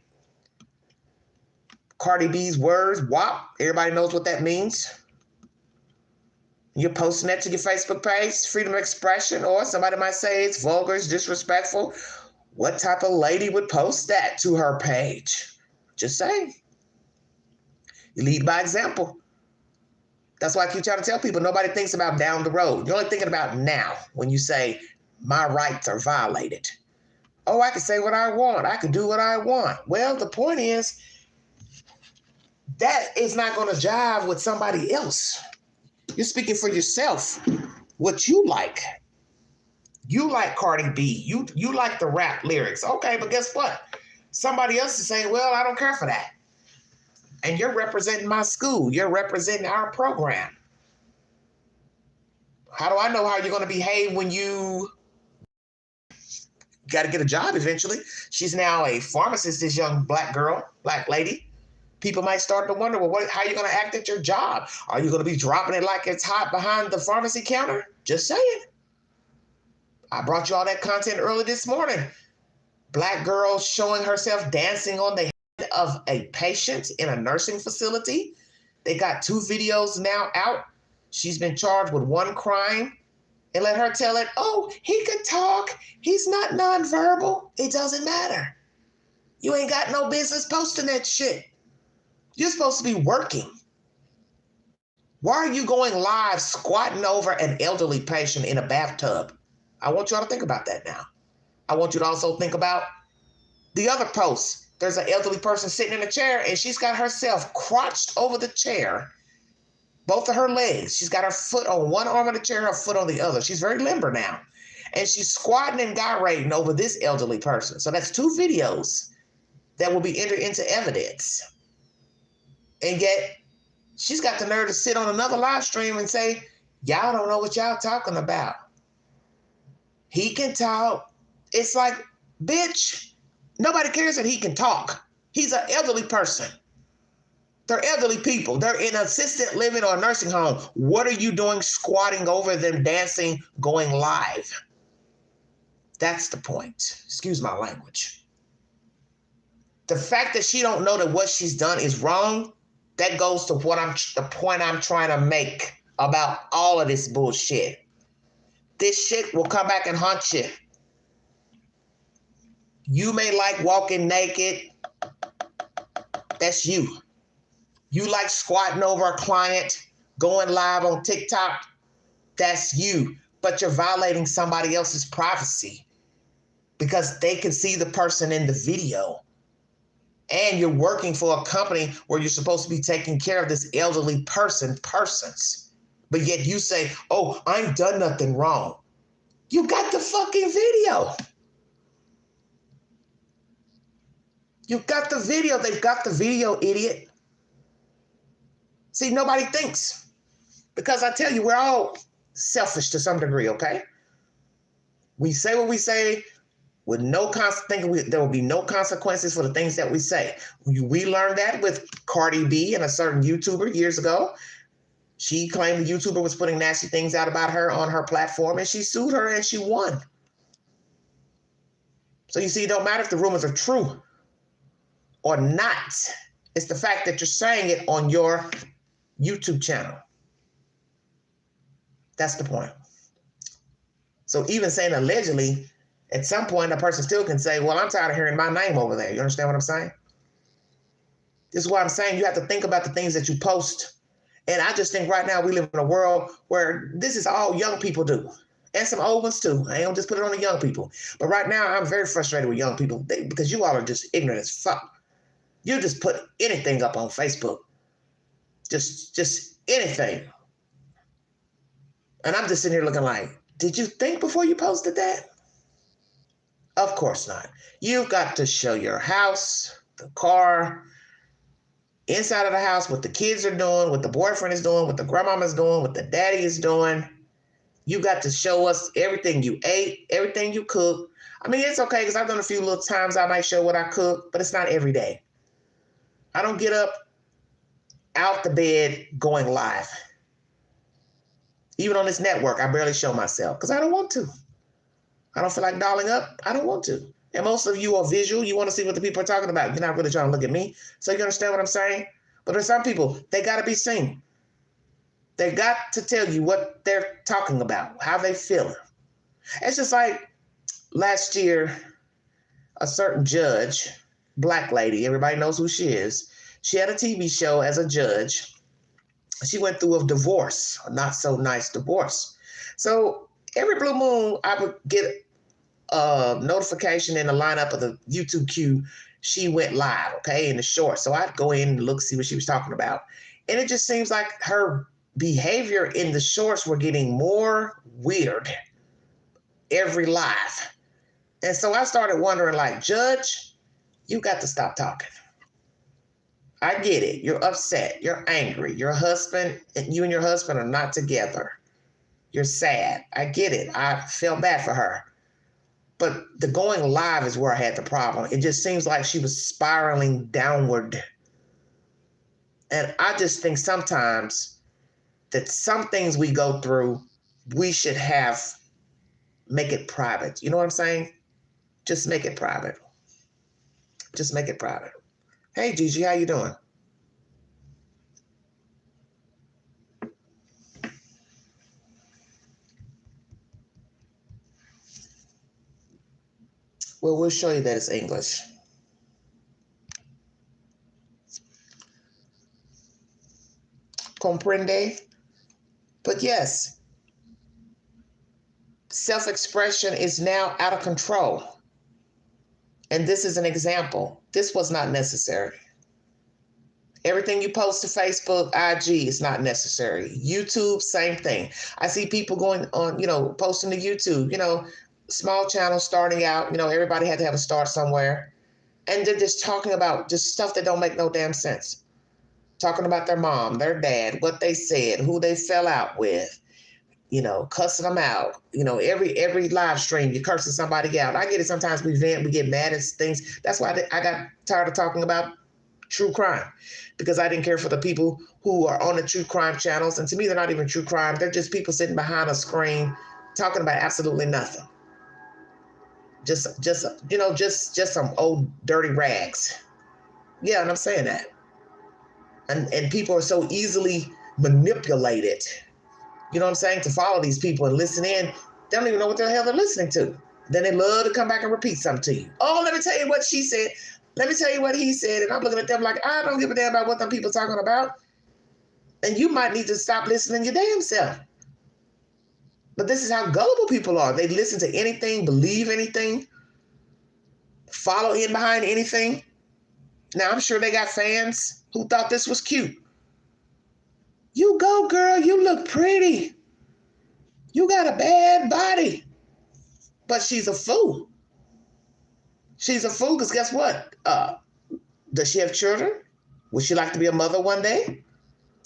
Cardi B's words, WAP, everybody knows what that means. You're posting that to your Facebook page, freedom of expression, or somebody might say it's vulgar, it's disrespectful. What type of lady would post that to her page? Just saying. You lead by example. That's why I keep trying to tell people, nobody thinks about down the road. You're only thinking about now when you say, my rights are violated. Oh, I can say what I want. I can do what I want. Well, the point is, that is not going to jive with somebody else. You're speaking for yourself, what you like. You like Cardi B. You like the rap lyrics. Okay, but guess what? Somebody else is saying, well, I don't care for that. And you're representing my school. You're representing our program. How do I know how you're going to behave when you got to get a job eventually? She's now a pharmacist, this young black girl, black lady. People might start to wonder, well, how are you going to act at your job? Are you going to be dropping it like it's hot behind the pharmacy counter? Just saying. I brought you all that content early this morning. Black girl showing herself dancing on the head of a patient in a nursing facility. They got 2 videos now out. She's been charged with 1 crime. And let her tell it, oh, he could talk. He's not nonverbal. It doesn't matter. You ain't got no business posting that shit. You're supposed to be working. Why are you going live squatting over an elderly patient in a bathtub? I want y'all to think about that now. I want you to also think about the other posts. There's an elderly person sitting in a chair and she's got herself crouched over the chair, both of her legs. She's got her foot on one arm of the chair, her foot on the other. She's very limber now. And she's squatting and gyrating over this elderly person. So that's 2 videos that will be entered into evidence. And yet, she's got the nerve to sit on another live stream and say, y'all don't know what y'all talking about. He can talk. It's like, bitch, nobody cares that he can talk. He's an elderly person. They're elderly people. They're in assisted living or a nursing home. What are you doing squatting over them, dancing, going live? That's the point. Excuse my language. The fact that she don't know that what she's done is wrong, that goes to the point I'm trying to make about all of this bullshit. This shit will come back and haunt you. You may like walking naked. That's you. You like squatting over a client, going live on TikTok. That's you. But you're violating somebody else's privacy because they can see the person in the video. And you're working for a company where you're supposed to be taking care of this elderly persons. But yet you say, oh, I ain't done nothing wrong. You got the fucking video. You got the video. They've got the video, idiot. See, nobody thinks. Because I tell you, we're all selfish to some degree, okay? We say what we say. With there will be no consequences for the things that we say. We learned that with Cardi B and a certain YouTuber years ago. She claimed the YouTuber was putting nasty things out about her on her platform, and she sued her and she won. So you see, it don't matter if the rumors are true or not. It's the fact that you're saying it on your YouTube channel. That's the point. So even saying allegedly, at some point, a person still can say, well, I'm tired of hearing my name over there. You understand what I'm saying? This is why I'm saying you have to think about the things that you post. And I just think right now we live in a world where this is all young people do. And some old ones too. I don't just put it on the young people. But right now I'm very frustrated with young people because you all are just ignorant as fuck. You just put anything up on Facebook. Just anything. And I'm just sitting here looking like, did you think before you posted that? Of course not. You've got to show your house, the car, inside of the house, what the kids are doing, what the boyfriend is doing, what the grandmama's doing, what the daddy is doing. You got to show us everything you ate, everything you cook. I mean, it's okay because I've done a few little times I might show what I cook, but it's not every day. I don't get up out the bed going live. Even on this network, I barely show myself because I don't want to. I don't feel like dolling up. I don't want to. And most of you are visual. You want to see what the people are talking about. You're not really trying to look at me. So you understand what I'm saying? But there's some people, they got to be seen. They got to tell you what they're talking about, how they feel. It's just like last year, a certain judge, black lady, everybody knows who she is. She had a TV show as a judge. She went through a divorce, a not so nice divorce. So every blue moon, I would get a notification in the lineup of the YouTube queue. She went live, okay, in the short. So I'd go in and look, see what she was talking about. And it just seems like her behavior in the shorts were getting more weird every live. And so I started wondering, like, Judge, you got to stop talking. I get it. You're upset. You're angry. Your husband, you and your husband are not together. You're sad. I get it. I feel bad for her. But the going live is where I had the problem. It just seems like she was spiraling downward. And I just think sometimes that some things we go through, we should make it private. You know what I'm saying? Just make it private. Just make it private. Hey, Gigi, how you doing? Well, we'll show you that it's English. Comprende? But yes, self-expression is now out of control. And this is an example. This was not necessary. Everything you post to Facebook, IG is not necessary. YouTube, same thing. I see people going on, posting to YouTube, small channels starting out, everybody had to have a start somewhere. And they're just talking about just stuff that don't make no damn sense. Talking about their mom, their dad, what they said, who they fell out with, cussing them out. Every live stream, you're cursing somebody out. I get it. Sometimes we vent, we get mad at things. That's why I got tired of talking about true crime, because I didn't care for the people who are on the true crime channels. And to me, they're not even true crime. They're just people sitting behind a screen talking about absolutely nothing. Just some old dirty rags. Yeah, and I'm saying that. And people are so easily manipulated, you know what I'm saying, to follow these people and listen in. They don't even know what the hell they're listening to. Then they love to come back and repeat something to you. Oh, let me tell you what she said. Let me tell you what he said. And I'm looking at them like, I don't give a damn about what them people talking about. And you might need to stop listening your damn self. But this is how gullible people are. They listen to anything, believe anything, follow in behind anything. Now, I'm sure they got fans who thought this was cute. You go, girl. You look pretty. You got a bad body. But she's a fool. She's a fool because guess what? Does she have children? Would she like to be a mother one day?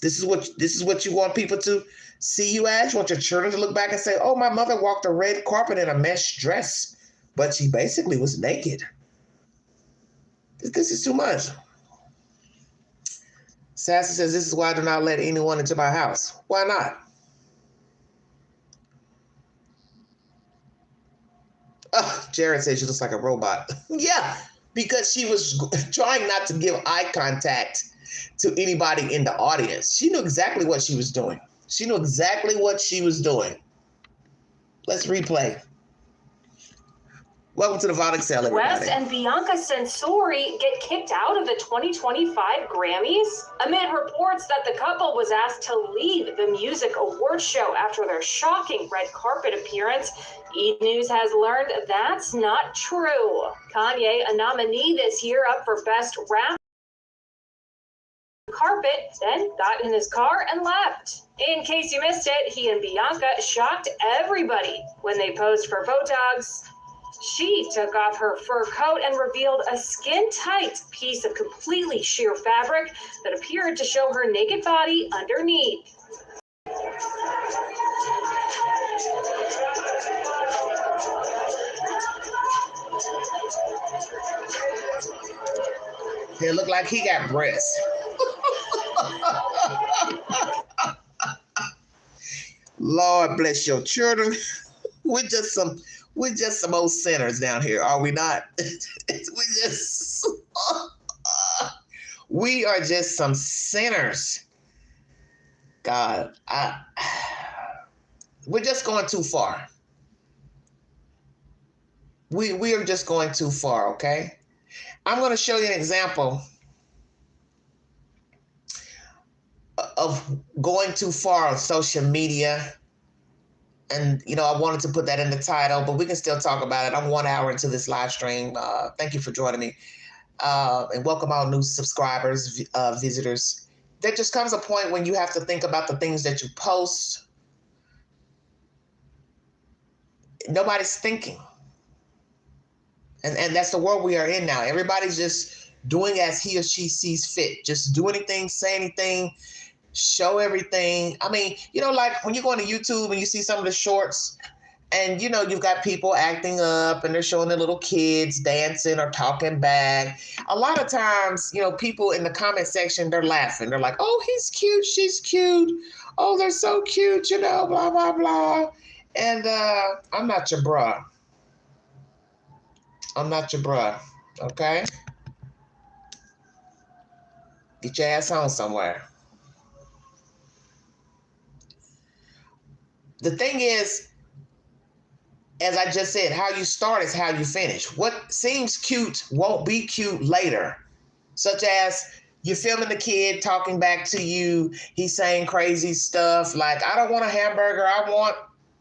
This is what you want people to see you as? You want your children to look back and say, oh, my mother walked a red carpet in a mesh dress, but she basically was naked. This is too much. Sassy says, this is why I do not let anyone into my house. Why not? Oh, Jared says she looks like a robot. Yeah, because she was trying not to give eye contact to anybody in the audience. She knew exactly what she was doing. She knew exactly what she was doing. Let's replay. Welcome to the Vonic Cell, everybody. West and Bianca Censori get kicked out of the 2025 Grammys amid reports that the couple was asked to leave the music awards show after their shocking red carpet appearance. E! News has learned that's not true. Kanye, a nominee this year up for Best Rap Carpet, then got in his car and left. In case you missed it, he and Bianca shocked everybody when they posed for Botox. She took off her fur coat and revealed a skin-tight piece of completely sheer fabric that appeared to show her naked body underneath. It looked like he got breasts. Lord bless your children. We're just some old sinners down here, are we not? We are just some sinners. God, we're just going too far. We are just going too far, okay? I'm going to show you an example of going too far on social media. And, you know, I wanted to put that in the title, but we can still talk about it. I'm 1 hour into this live stream. Thank you for joining me. And welcome all new subscribers, visitors. There just comes a point when you have to think about the things that you post. Nobody's thinking. And that's the world we are in now. Everybody's just doing as he or she sees fit. Just do anything, say anything, show everything. I mean, you know, like when you go on to YouTube and you see some of the shorts and, you know, you've got people acting up and they're showing their little kids dancing or talking back. A lot of times, you know, people in the comment section, they're laughing. They're like, oh, he's cute. She's cute. Oh, they're so cute, you know, blah, blah, blah. And I'm not your bruh. I'm not your bruh, okay? Get your ass on somewhere. The thing is, as I just said, how you start is how you finish. What seems cute won't be cute later. Such as you're filming the kid talking back to you. He's saying crazy stuff like, I don't want a hamburger. I want,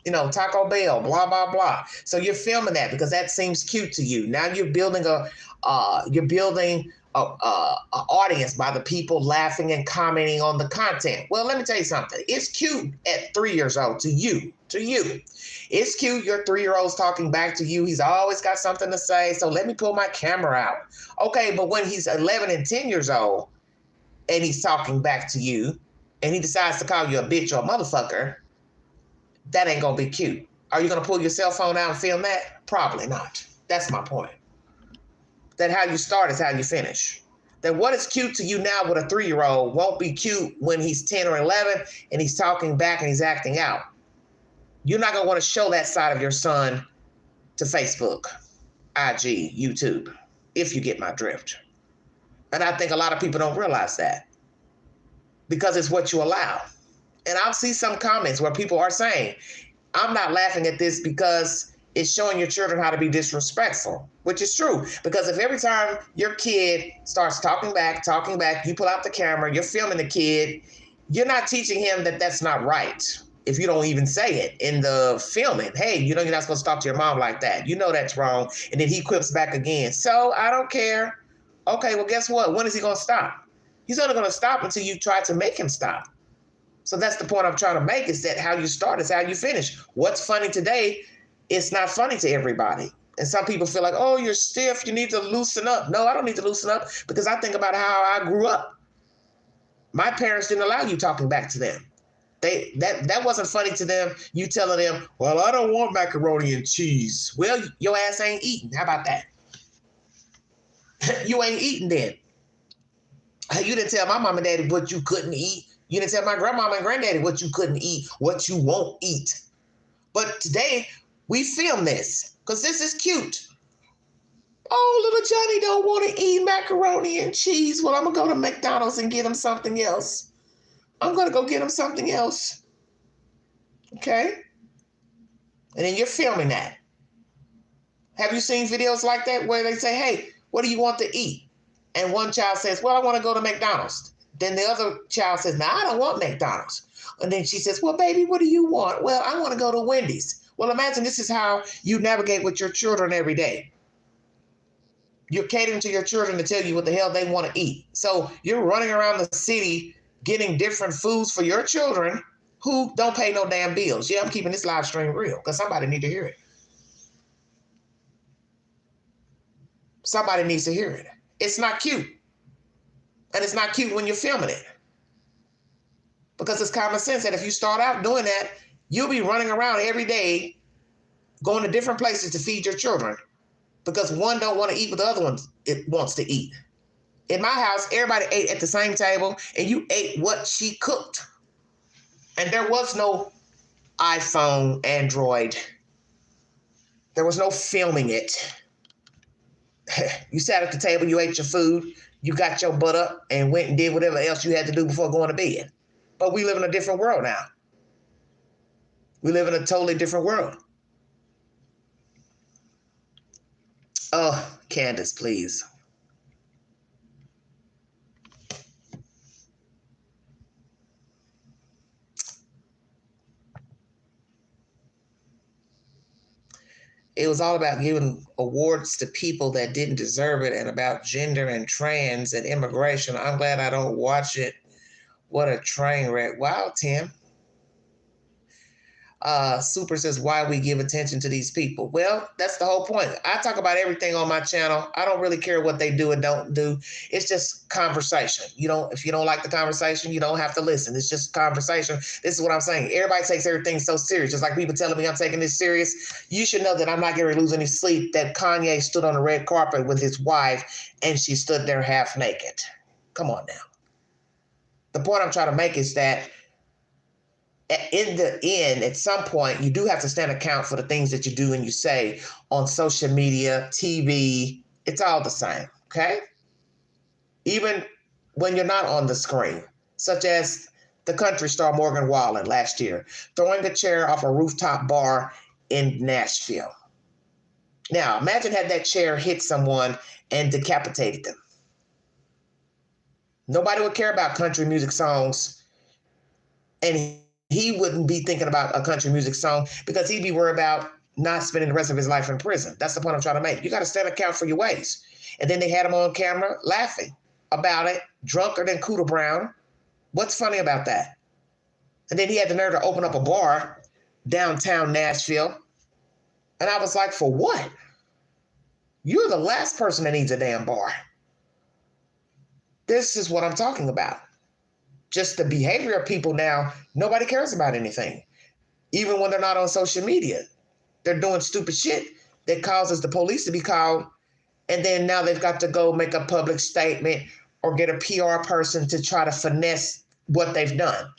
you know, Taco Bell, blah, blah, blah. So you're filming that because that seems cute to you. Now you're building a audience by the people laughing and commenting on the content. Well, let me tell you something. It's cute at 3 years old to you. It's cute. Your 3-year-old's talking back to you. He's always got something to say. So let me pull my camera out. Okay, but when he's 11 and 10 years old and he's talking back to you and he decides to call you a bitch or a motherfucker, that ain't gonna be cute. Are you gonna pull your cell phone out and film that? Probably not. That's my point. That how you start is how you finish. That what is cute to you now with a 3-year-old won't be cute when he's 10 or 11 and he's talking back and he's acting out. You're not gonna wanna show that side of your son to Facebook, IG, YouTube, if you get my drift. And I think a lot of people don't realize that because it's what you allow. And I'll see some comments where people are saying, I'm not laughing at this because it's showing your children how to be disrespectful, which is true. Because if every time your kid starts talking back, you pull out the camera, you're filming the kid, you're not teaching him that that's not right. If you don't even say it in the filming, hey, you know, you're not supposed to talk to your mom like that. You know that's wrong. And then he quips back again. So I don't care. Okay, well, guess what? When is he going to stop? He's only going to stop until you try to make him stop. So that's the point I'm trying to make, is that how you start is how you finish. What's funny today, it's not funny to everybody. And some people feel like, oh, you're stiff, you need to loosen up. No, I don't need to loosen up because I think about how I grew up. My parents didn't allow you talking back to them. That wasn't funny to them. You telling them, well, I don't want macaroni and cheese. Well, your ass ain't eating. How about that? You ain't eating then. You didn't tell my mom and daddy what you couldn't eat. You didn't tell my grandmama and granddaddy what you couldn't eat, what you won't eat. But today, we film this because this is cute. Oh, little Johnny don't want to eat macaroni and cheese. Well, I'm going to go to McDonald's and get him something else. I'm going to go get him something else. Okay? And then you're filming that. Have you seen videos like that where they say, hey, what do you want to eat? And one child says, well, I want to go to McDonald's. Then the other child says, no, I don't want McDonald's. And then she says, well, baby, what do you want? Well, I want to go to Wendy's. Well, imagine this is how you navigate with your children every day. You're catering to your children to tell you what the hell they want to eat. So you're running around the city getting different foods for your children who don't pay no damn bills. Yeah, I'm keeping this live stream real because somebody need to hear it. Somebody needs to hear it. It's not cute. And it's not cute when you're filming it. Because it's common sense that if you start out doing that, you'll be running around every day going to different places to feed your children because one don't want to eat what the other one wants to eat. In my house, everybody ate at the same table and you ate what she cooked. And there was no iPhone, Android. There was no filming it. You sat at the table, you ate your food, you got your butt up and went and did whatever else you had to do before going to bed. But we live in a different world now. We live in a totally different world. Oh, Candace, please. It was all about giving awards to people that didn't deserve it and about gender and trans and immigration. I'm glad I don't watch it. What a train wreck. Wow, Tim. Super says, why we give attention to these people? Well, that's the whole point. I talk about everything on my channel. I don't really care what they do and don't do. It's just conversation. If you don't like the conversation, you don't have to listen. It's just conversation. This is what I'm saying. Everybody takes everything so serious. Just like people telling me I'm taking this serious. You should know that I'm not going to lose any sleep that Kanye stood on the red carpet with his wife and she stood there half naked. Come on now. The point I'm trying to make is that in the end, at some point, you do have to stand account for the things that you do and you say on social media, TV. It's all the same, okay? Even when you're not on the screen, such as the country star Morgan Wallen last year, throwing a chair off a rooftop bar in Nashville. Now, imagine had that chair hit someone and decapitated them. Nobody would care about country music songs, and he wouldn't be thinking about a country music song because he'd be worried about not spending the rest of his life in prison. That's the point I'm trying to make. You got to stand account for your ways. And then they had him on camera laughing about it, drunker than Cooter Brown. What's funny about that? And then he had the nerve to open up a bar downtown Nashville. And I was like, for what? You're the last person that needs a damn bar. This is what I'm talking about. Just the behavior of people now, nobody cares about anything. Even when they're not on social media. They're doing stupid shit that causes the police to be called. And then now they've got to go make a public statement or get a PR person to try to finesse what they've done.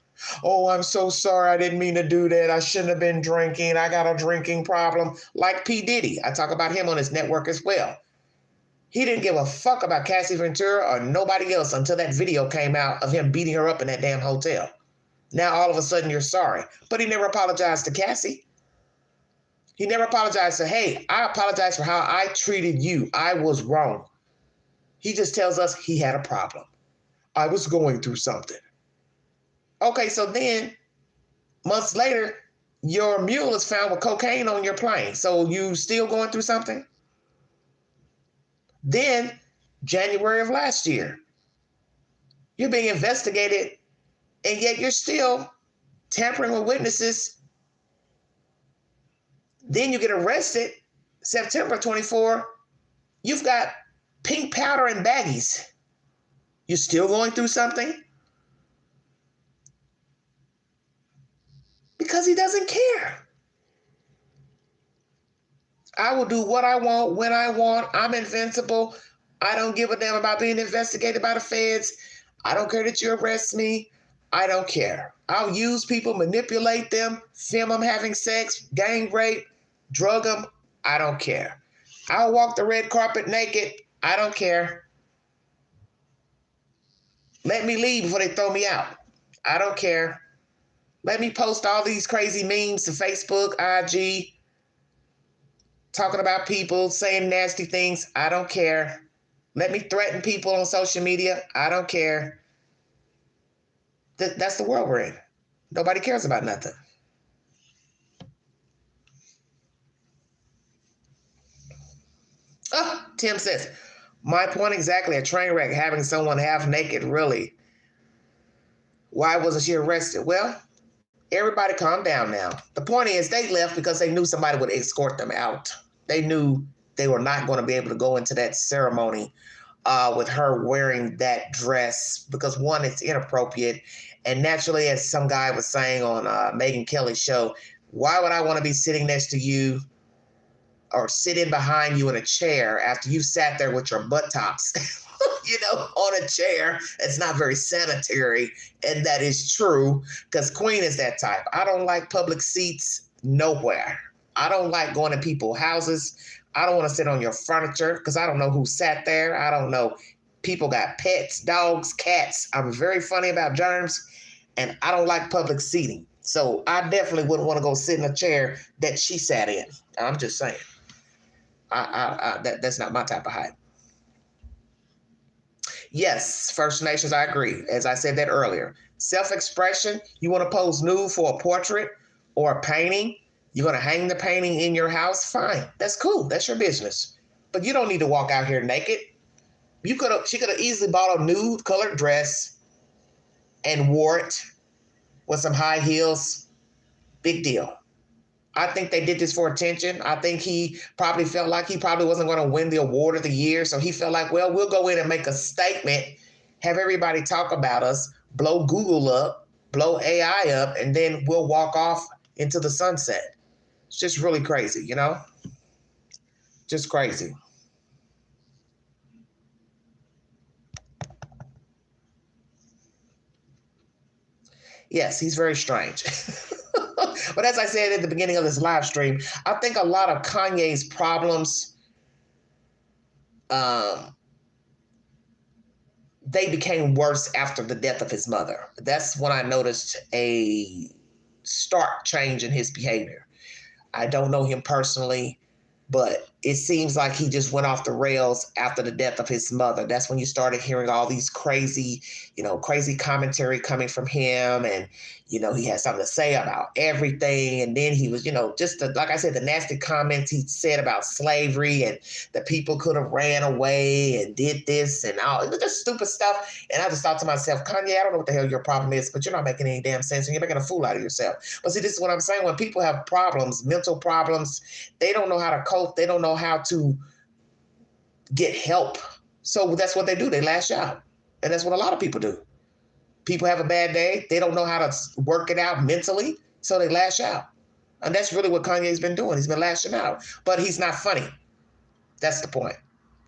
Oh, I'm so sorry. I didn't mean to do that. I shouldn't have been drinking. I got a drinking problem. Like P. Diddy. I talk about him on his network as well. He didn't give a fuck about Cassie Ventura or nobody else until that video came out of him beating her up in that damn hotel. Now, all of a sudden, you're sorry. But he never apologized to Cassie. He never apologized to, hey, I apologize for how I treated you. I was wrong. He just tells us he had a problem. I was going through something. Okay, so then, months later, your mule is found with cocaine on your plane. So you still going through something? Then, January of last year, you're being investigated, and yet you're still tampering with witnesses. Then you get arrested, September 24. You've got pink powder and baggies. You're still going through something? Because he doesn't care. I will do what I want, when I want. I'm invincible. I don't give a damn about being investigated by the feds. I don't care that you arrest me. I don't care. I'll use people, manipulate them, film them having sex, gang rape, drug them. I don't care. I'll walk the red carpet naked. I don't care. Let me leave before they throw me out. I don't care. Let me post all these crazy memes to Facebook, IG. talking about people, saying nasty things. I don't care. Let me threaten people on social media. I don't care. That's the world we're in. Nobody cares about nothing. Oh, Tim says, my point exactly, a train wreck, having someone half naked, really. Why wasn't she arrested? Well, everybody calm down now. The point is they left because they knew somebody would escort them out. They knew they were not going to be able to go into that ceremony with her wearing that dress because, one, it's inappropriate. And naturally, as some guy was saying on Megyn Kelly's show, why would I want to be sitting next to you or sitting behind you in a chair after you sat there with your buttocks, on a chair? It's not very sanitary. And that is true because Queen is that type. I don't like public seats nowhere. I don't like going to people's houses. I don't want to sit on your furniture because I don't know who sat there. I don't know. People got pets, dogs, cats. I'm very funny about germs, and I don't like public seating. So I definitely wouldn't want to go sit in a chair that she sat in. I'm just saying. That's not my type of height. Yes, First Nations, I agree. As I said that earlier. Self-expression, you want to pose nude for a portrait or a painting, you're going to hang the painting in your house, fine. That's cool. That's your business. But you don't need to walk out here naked. She could have easily bought a nude colored dress and wore it with some high heels. Big deal. I think they did this for attention. I think he probably felt like he probably wasn't going to win the award of the year. So he felt like, well, we'll go in and make a statement, have everybody talk about us, blow Google up, blow AI up, and then we'll walk off into the sunset. It's just really crazy, Just crazy. Yes, he's very strange. But as I said at the beginning of this live stream, I think a lot of Kanye's problems, they became worse after the death of his mother. That's when I noticed a stark change in his behavior. I don't know him personally, but it seems like he just went off the rails after the death of his mother. That's when you started hearing all these crazy commentary coming from him. And, he had something to say about everything. And then he was, like I said, the nasty comments he said about slavery and the people could have ran away and did this and all. It was just stupid stuff. And I just thought to myself, Kanye, I don't know what the hell your problem is, but you're not making any damn sense and you're making a fool out of yourself. But see, this is what I'm saying. When people have problems, mental problems, they don't know how to cope. They don't know how to get help. So that's what they do. They lash out. And that's what a lot of people do. People have a bad day. They don't know how to work it out mentally. So they lash out. And that's really what Kanye's been doing. He's been lashing out. But he's not funny. That's the point.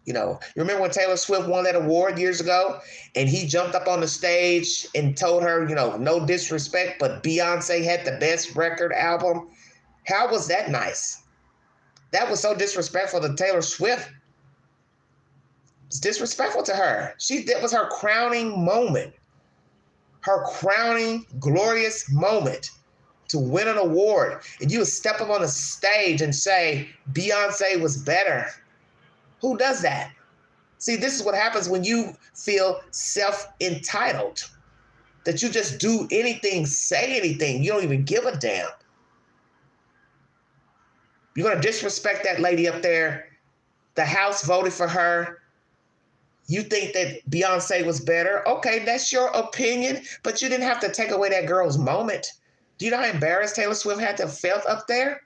You remember when Taylor Swift won that award years ago and he jumped up on the stage and told her, no disrespect, but Beyonce had the best record album. How was that nice? That was so disrespectful to Taylor Swift. It's disrespectful to her. That was her crowning moment. Her crowning, glorious moment to win an award. And you would step up on the stage and say, Beyonce was better. Who does that? See, this is what happens when you feel self-entitled. That you just do anything, say anything. You don't even give a damn. You're going to disrespect that lady up there. The House voted for her. You think that Beyonce was better? Okay, that's your opinion, but you didn't have to take away that girl's moment. Do you know how embarrassed Taylor Swift had to have felt up there?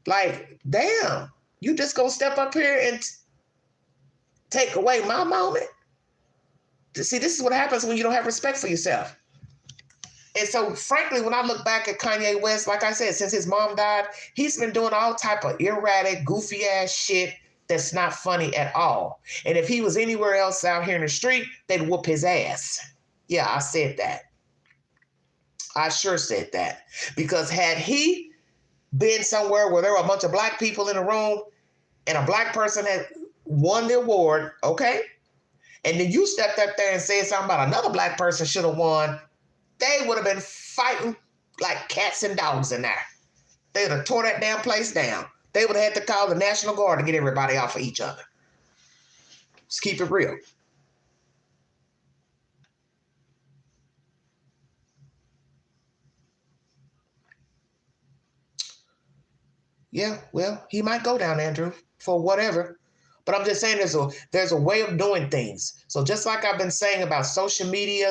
Like, damn, you just gonna step up here and take away my moment? See, this is what happens when you don't have respect for yourself. And so, frankly, when I look back at Kanye West, like I said, since his mom died, he's been doing all type of erratic, goofy-ass shit that's not funny at all. And if he was anywhere else out here in the street, they'd whoop his ass. Yeah, I said that. I sure said that. Because had he been somewhere where there were a bunch of black people in the room and a black person had won the award, okay, and then you stepped up there and said something about another black person should have won, they would have been fighting like cats and dogs in there. They would have tore that damn place down. They would have had to call the National Guard to get everybody off of each other. Let's keep it real. Yeah, well, he might go down, Andrew, for whatever. But I'm just saying there's a way of doing things. So just like I've been saying about social media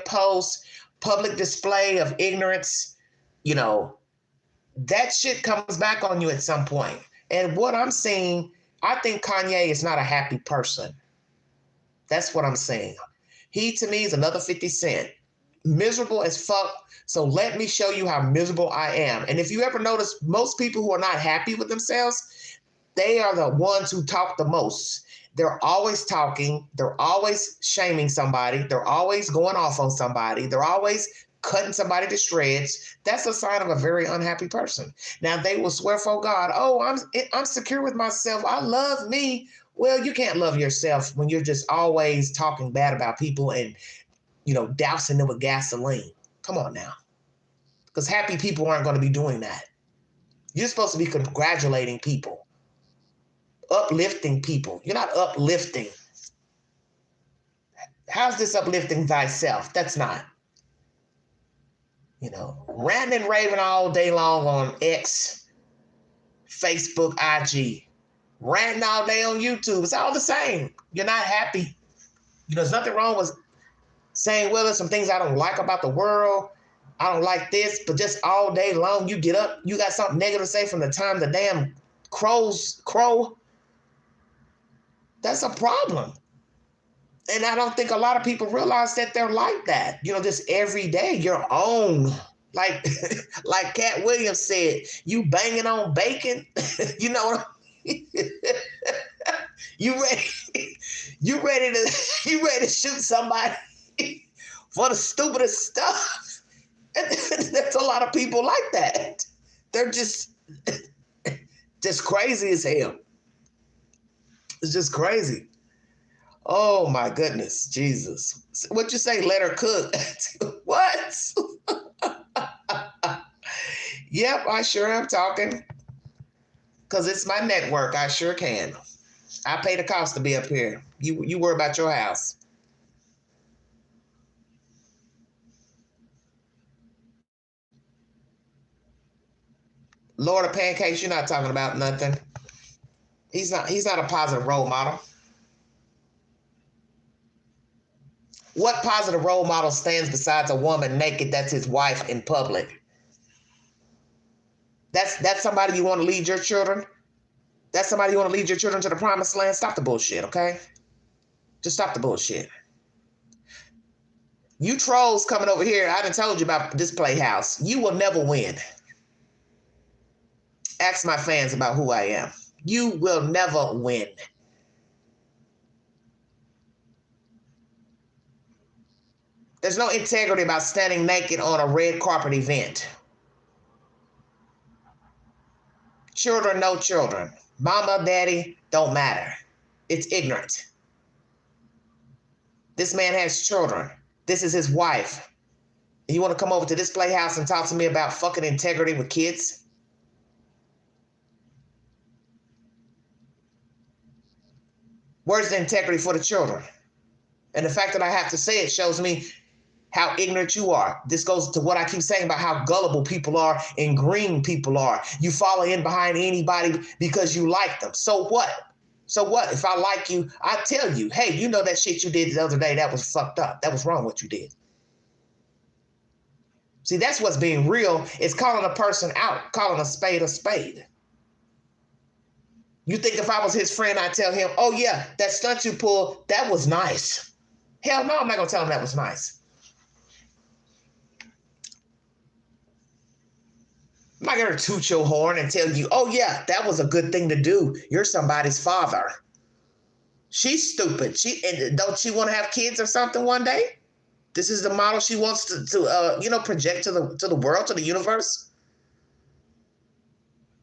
posts, public display of ignorance, that shit comes back on you at some point. And what I'm saying, I think Kanye is not a happy person. That's what I'm saying. He, to me, is another 50 Cent. Miserable as fuck. So let me show you how miserable I am. And if you ever notice, most people who are not happy with themselves, they are the ones who talk the most. They're always talking. They're always shaming somebody. They're always going off on somebody. They're always cutting somebody to shreds. That's a sign of a very unhappy person. Now, they will swear for God, oh, I'm secure with myself. I love me. Well, you can't love yourself when you're just always talking bad about people and, dousing them with gasoline. Come on now. Because happy people aren't going to be doing that. You're supposed to be congratulating people, uplifting people. You're not uplifting. How's this uplifting thyself? That's not. Ranting and raving all day long on X, Facebook, IG. Ranting all day on YouTube. It's all the same. You're not happy. There's nothing wrong with saying, well, there's some things I don't like about the world. I don't like this, but just all day long, you get up, you got something negative to say from the time the damn crows crow. That's a problem. And I don't think a lot of people realize that they're like that. Just every day, your own. Like Cat Williams said, you banging on bacon. You know what I mean? You ready to shoot somebody for the stupidest stuff. And there's a lot of people like that. They're just crazy as hell. It's just crazy. Oh my goodness, Jesus. What you say, let her cook? What? Yep, I sure am talking. Because it's my network, I sure can. I pay the cost to be up here. You worry about your house. Lord of Pancakes, you're not talking about nothing. He's not a positive role model. What positive role model stands besides a woman naked that's his wife in public? That's somebody you want to lead your children? That's somebody you want to lead your children to the promised land? Stop the bullshit, okay? Just stop the bullshit. You trolls coming over here, I done told you about this playhouse. You will never win. Ask my fans about who I am. You will never win. There's no integrity about standing naked on a red carpet event. Children, no children. Mama, daddy, don't matter. It's ignorant. This man has children. This is his wife. You want to come over to this playhouse and talk to me about fucking integrity with kids? Where's the integrity for the children? And the fact that I have to say it shows me how ignorant you are. This goes to what I keep saying about how gullible people are and green people are. You follow in behind anybody because you like them. So what? So what? If I like you, I tell you, hey, you know that shit you did the other day, that was fucked up. That was wrong what you did. See, that's what's being real, is calling a person out, calling a spade a spade. You think if I was his friend, I'd tell him, oh yeah, that stunt you pulled, that was nice. Hell no, I'm not gonna tell him that was nice. I'm not gonna toot your horn and tell you, oh yeah, that was a good thing to do. You're somebody's father. She's stupid. Don't she want to have kids or something one day? This is the model she wants to project to the world, to the universe.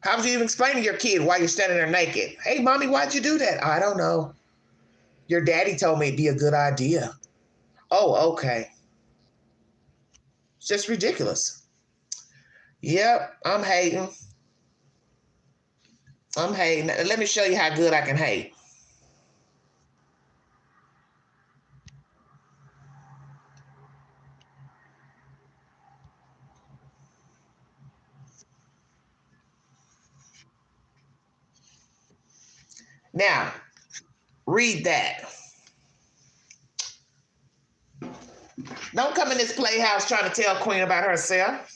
How would you even explain to your kid why you're standing there naked? Hey, mommy, why'd you do that? I don't know. Your daddy told me it'd be a good idea. Oh, okay. It's just ridiculous. Yep, I'm hating. I'm hating. Let me show you how good I can hate. Now, read that. Don't come in this playhouse trying to tell Queen about herself.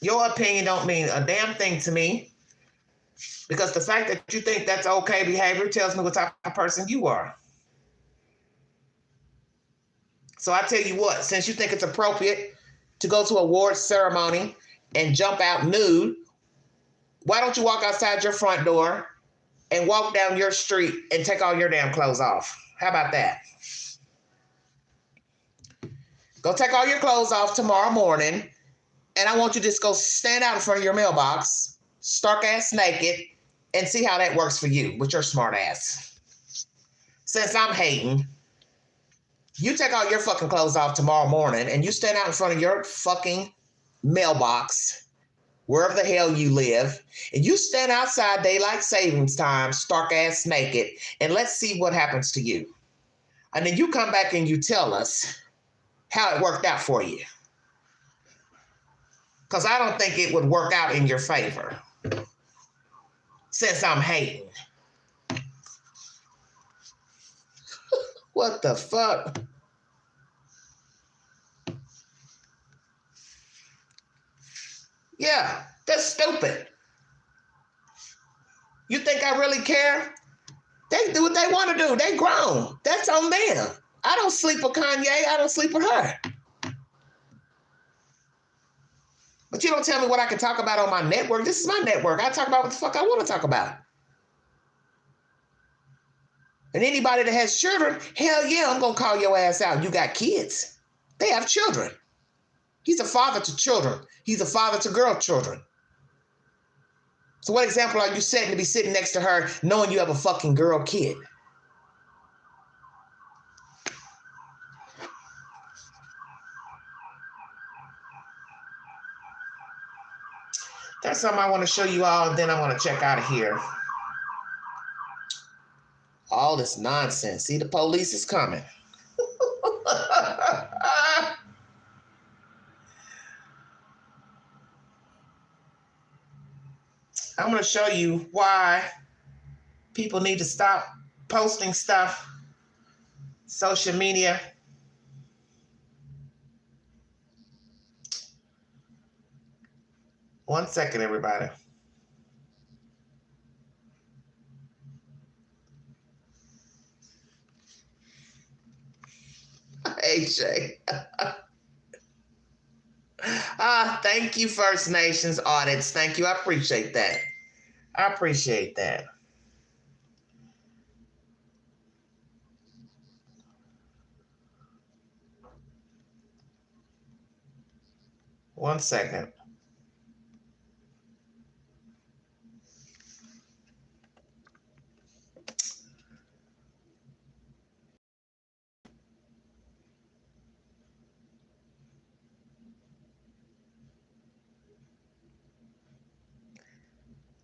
Your opinion don't mean a damn thing to me. Because the fact that you think that's okay behavior tells me what type of person you are. So I tell you what, since you think it's appropriate to go to an awards ceremony and jump out nude, why don't you walk outside your front door and walk down your street and take all your damn clothes off? How about that? Go take all your clothes off tomorrow morning, and I want you to just go stand out in front of your mailbox, stark ass naked, and see how that works for you with your smart ass. Since I'm hating, you take all your fucking clothes off tomorrow morning and you stand out in front of your fucking mailbox, wherever the hell you live, and you stand outside daylight savings time, stark ass naked, and let's see what happens to you. And then you come back and you tell us how it worked out for you. Because I don't think it would work out in your favor. Since I'm hating. What the fuck? Yeah, that's stupid. You think I really care? They do what they want to do. They grown. That's on them. I don't sleep with Kanye. I don't sleep with her. But you don't tell me what I can talk about on my network. This is my network. I talk about what the fuck I want to talk about. And anybody that has children, hell yeah, I'm going to call your ass out. You got kids. They have children. He's a father to children. He's a father to girl children. So what example are you setting to be sitting next to her knowing you have a fucking girl kid? That's something I want to show you all, and then I want to check out of here. All this nonsense. See, the police is coming. I'm going to show you why people need to stop posting stuff, social media. One second, everybody. Hey, Shay. Thank you, First Nations audits. Thank you. I appreciate that. I appreciate that. One second.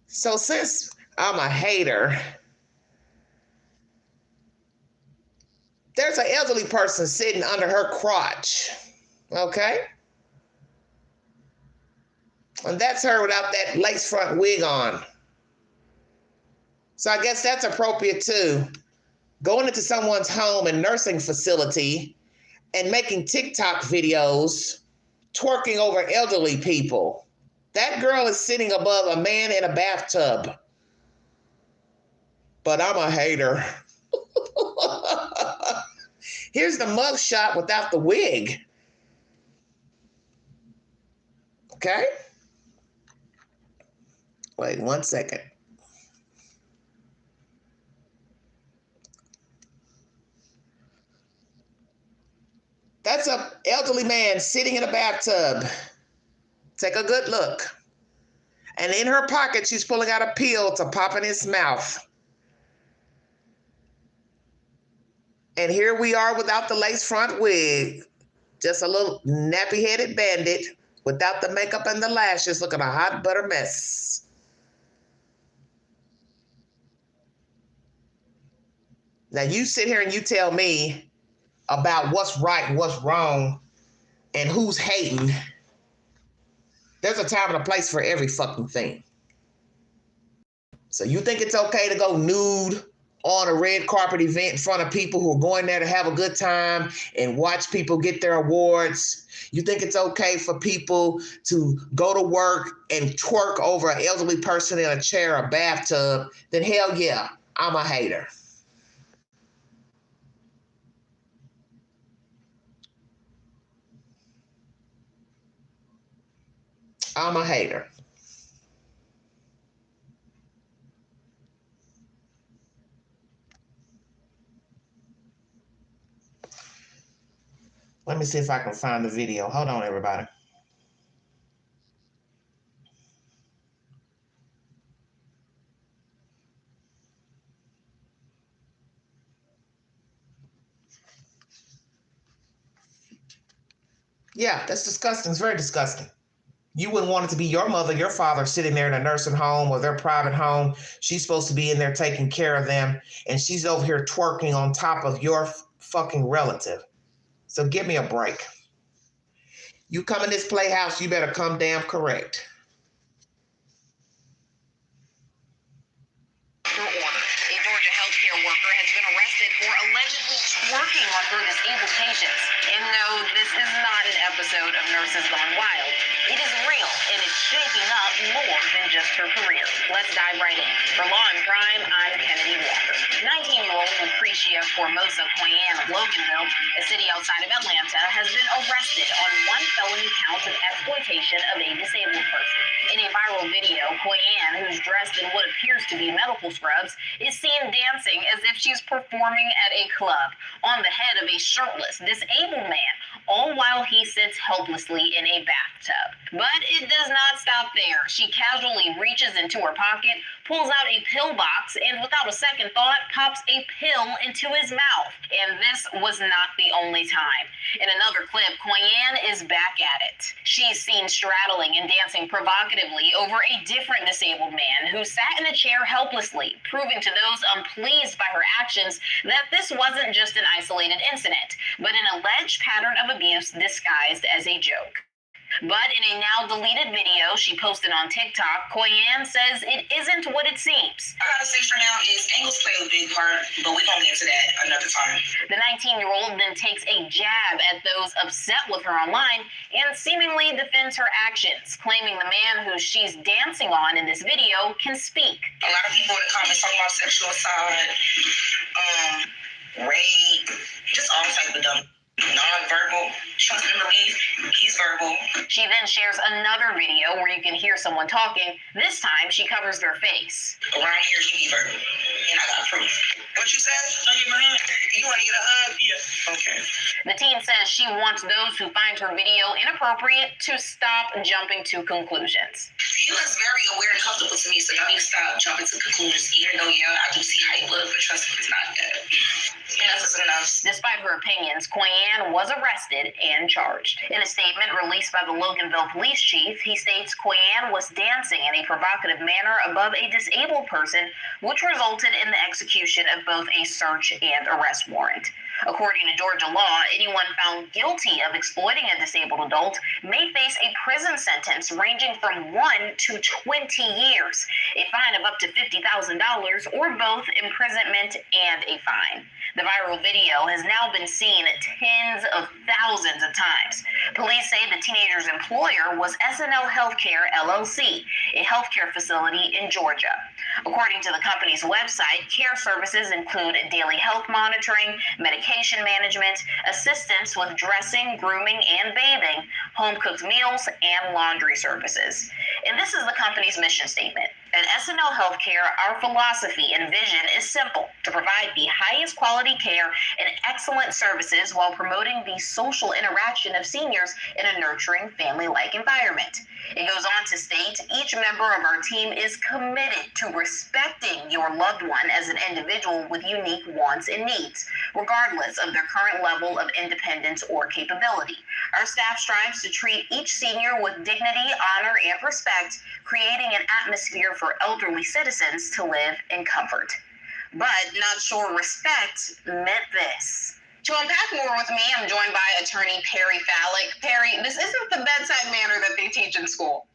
So since I'm a hater, there's an elderly person sitting under her crotch, okay? And that's her without that lace front wig on. So I guess that's appropriate too. Going into someone's home and nursing facility and making TikTok videos, twerking over elderly people. That girl is sitting above a man in a bathtub. But I'm a hater. Here's the mug shot without the wig. Okay? Wait 1 second. That's an elderly man sitting in a bathtub. Take a good look. And in her pocket, she's pulling out a pill to pop in his mouth. And here we are without the lace front wig. Just a little nappy-headed bandit without the makeup and the lashes, looking a hot butter mess. Now you sit here and you tell me about what's right and what's wrong and who's hating. There's a time and a place for every fucking thing. So you think it's okay to go nude on a red carpet event in front of people who are going there to have a good time and watch people get their awards? You think it's okay for people to go to work and twerk over an elderly person in a chair or bathtub? Then hell yeah, I'm a hater. I'm a hater. Let me see if I can find the video. Hold on, everybody. Yeah, that's disgusting. It's very disgusting. You wouldn't want it to be your mother, your father sitting there in a nursing home or their private home. She's supposed to be in there taking care of them, and she's over here twerking on top of your fucking relative. So give me a break. You come in this playhouse, you better come damn correct. A Georgia healthcare worker has been arrested for allegedly twerking on her disabled patients. And no, this is not an episode of Nurses Gone Wild. It is real, and it's shaking up more than just her career. Let's dive right in. For Law and Crime, I'm Kennedy Walker. 19-year-old Lucretia Formosa Kanye of Loganville, a city outside of Atlanta, has been arrested on one felony count of exploitation of a disabled person. In a viral video, Kanye, who's dressed in what appears to be medical scrubs, is seen dancing as if she's performing at a club on the head of a shirtless, disabled man, all while he sits helplessly in a bathtub. But it does not stop there. She casually reaches into her pocket, pulls out a pill box, and without a second thought, pops a pill into his mouth. And this was not the only time. In another clip, Koyan is back at it. She's seen straddling and dancing provocatively over a different disabled man who sat in a chair helplessly, proving to those unpleased by her actions that this wasn't just an isolated incident, but an alleged pattern of abuse disguised as a joke. But in a now deleted video she posted on TikTok, Koyan says it isn't what it seems. I gotta say for now is angles play a big part, but we're gonna get to that another time. The 19-year-old then takes a jab at those upset with her online and seemingly defends her actions, claiming the man who she's dancing on in this video can speak. A lot of people in the comments talking about sexual assault, rape, just all type of dumb. Non-verbal, trust and believe, he's verbal. She then shares another video where you can hear someone talking. This time, she covers their face. Around here, he be verbal, and I got proof. What you said? Oh, you want to get a hug? Yeah. Okay. The teen says she wants those who find her video inappropriate to stop jumping to conclusions. He looks very aware and comfortable to me, so y'all need to stop jumping to conclusions, even though, yeah, I do see hype look, but trust me, it's not that. Enough is enough. Despite her opinions, Koyan was arrested and charged. In a statement released by the Loganville police chief, he states Koyan was dancing in a provocative manner above a disabled person, which resulted in the execution of both a search and arrest warrant. According to Georgia law, anyone found guilty of exploiting a disabled adult may face a prison sentence ranging from 1 to 20 years, a fine of up to $50,000, or both imprisonment and a fine. The viral video has now been seen tens of thousands of times. Police say the teenager's employer was SNL Healthcare LLC, a healthcare facility in Georgia. According to the company's website, care services include daily health monitoring, medication management, assistance with dressing, grooming, and bathing, home-cooked meals, and laundry services. And this is the company's mission statement. At SNL Healthcare, our philosophy and vision is simple: to provide the highest quality care and excellent services while promoting the social interaction of seniors in a nurturing, family-like environment. It goes on to state, each member of our team is committed to respecting your loved one as an individual with unique wants and needs, regardless of their current level of independence or capability. Our staff strives to treat each senior with dignity, honor, and respect, creating an atmosphere for elderly citizens to live in comfort. but not sure respect meant this. To unpack more with me, I'm joined by attorney Perry Fallick. Perry, this isn't the bedside manner that they teach in school.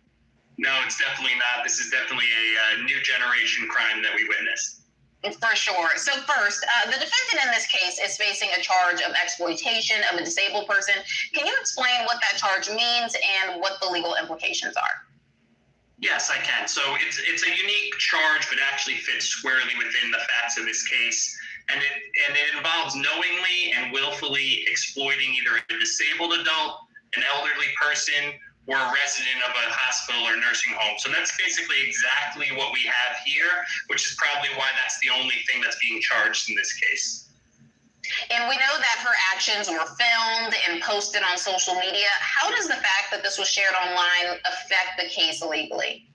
No, it's definitely not. This is definitely a new generation crime that we witnessed. For sure. So first, the defendant in this case is facing a charge of exploitation of a disabled person. Can you explain what that charge means and what the legal implications are? Yes, I can. So it's a unique charge, but actually fits squarely within the facts of this case. And it involves knowingly and willfully exploiting either a disabled adult, an elderly person, or a resident of a hospital or nursing home. So that's basically exactly what we have here, which is probably why that's the only thing that's being charged in this case. And we know that her actions were filmed and posted on social media. How does the fact that this was shared online affect the case legally?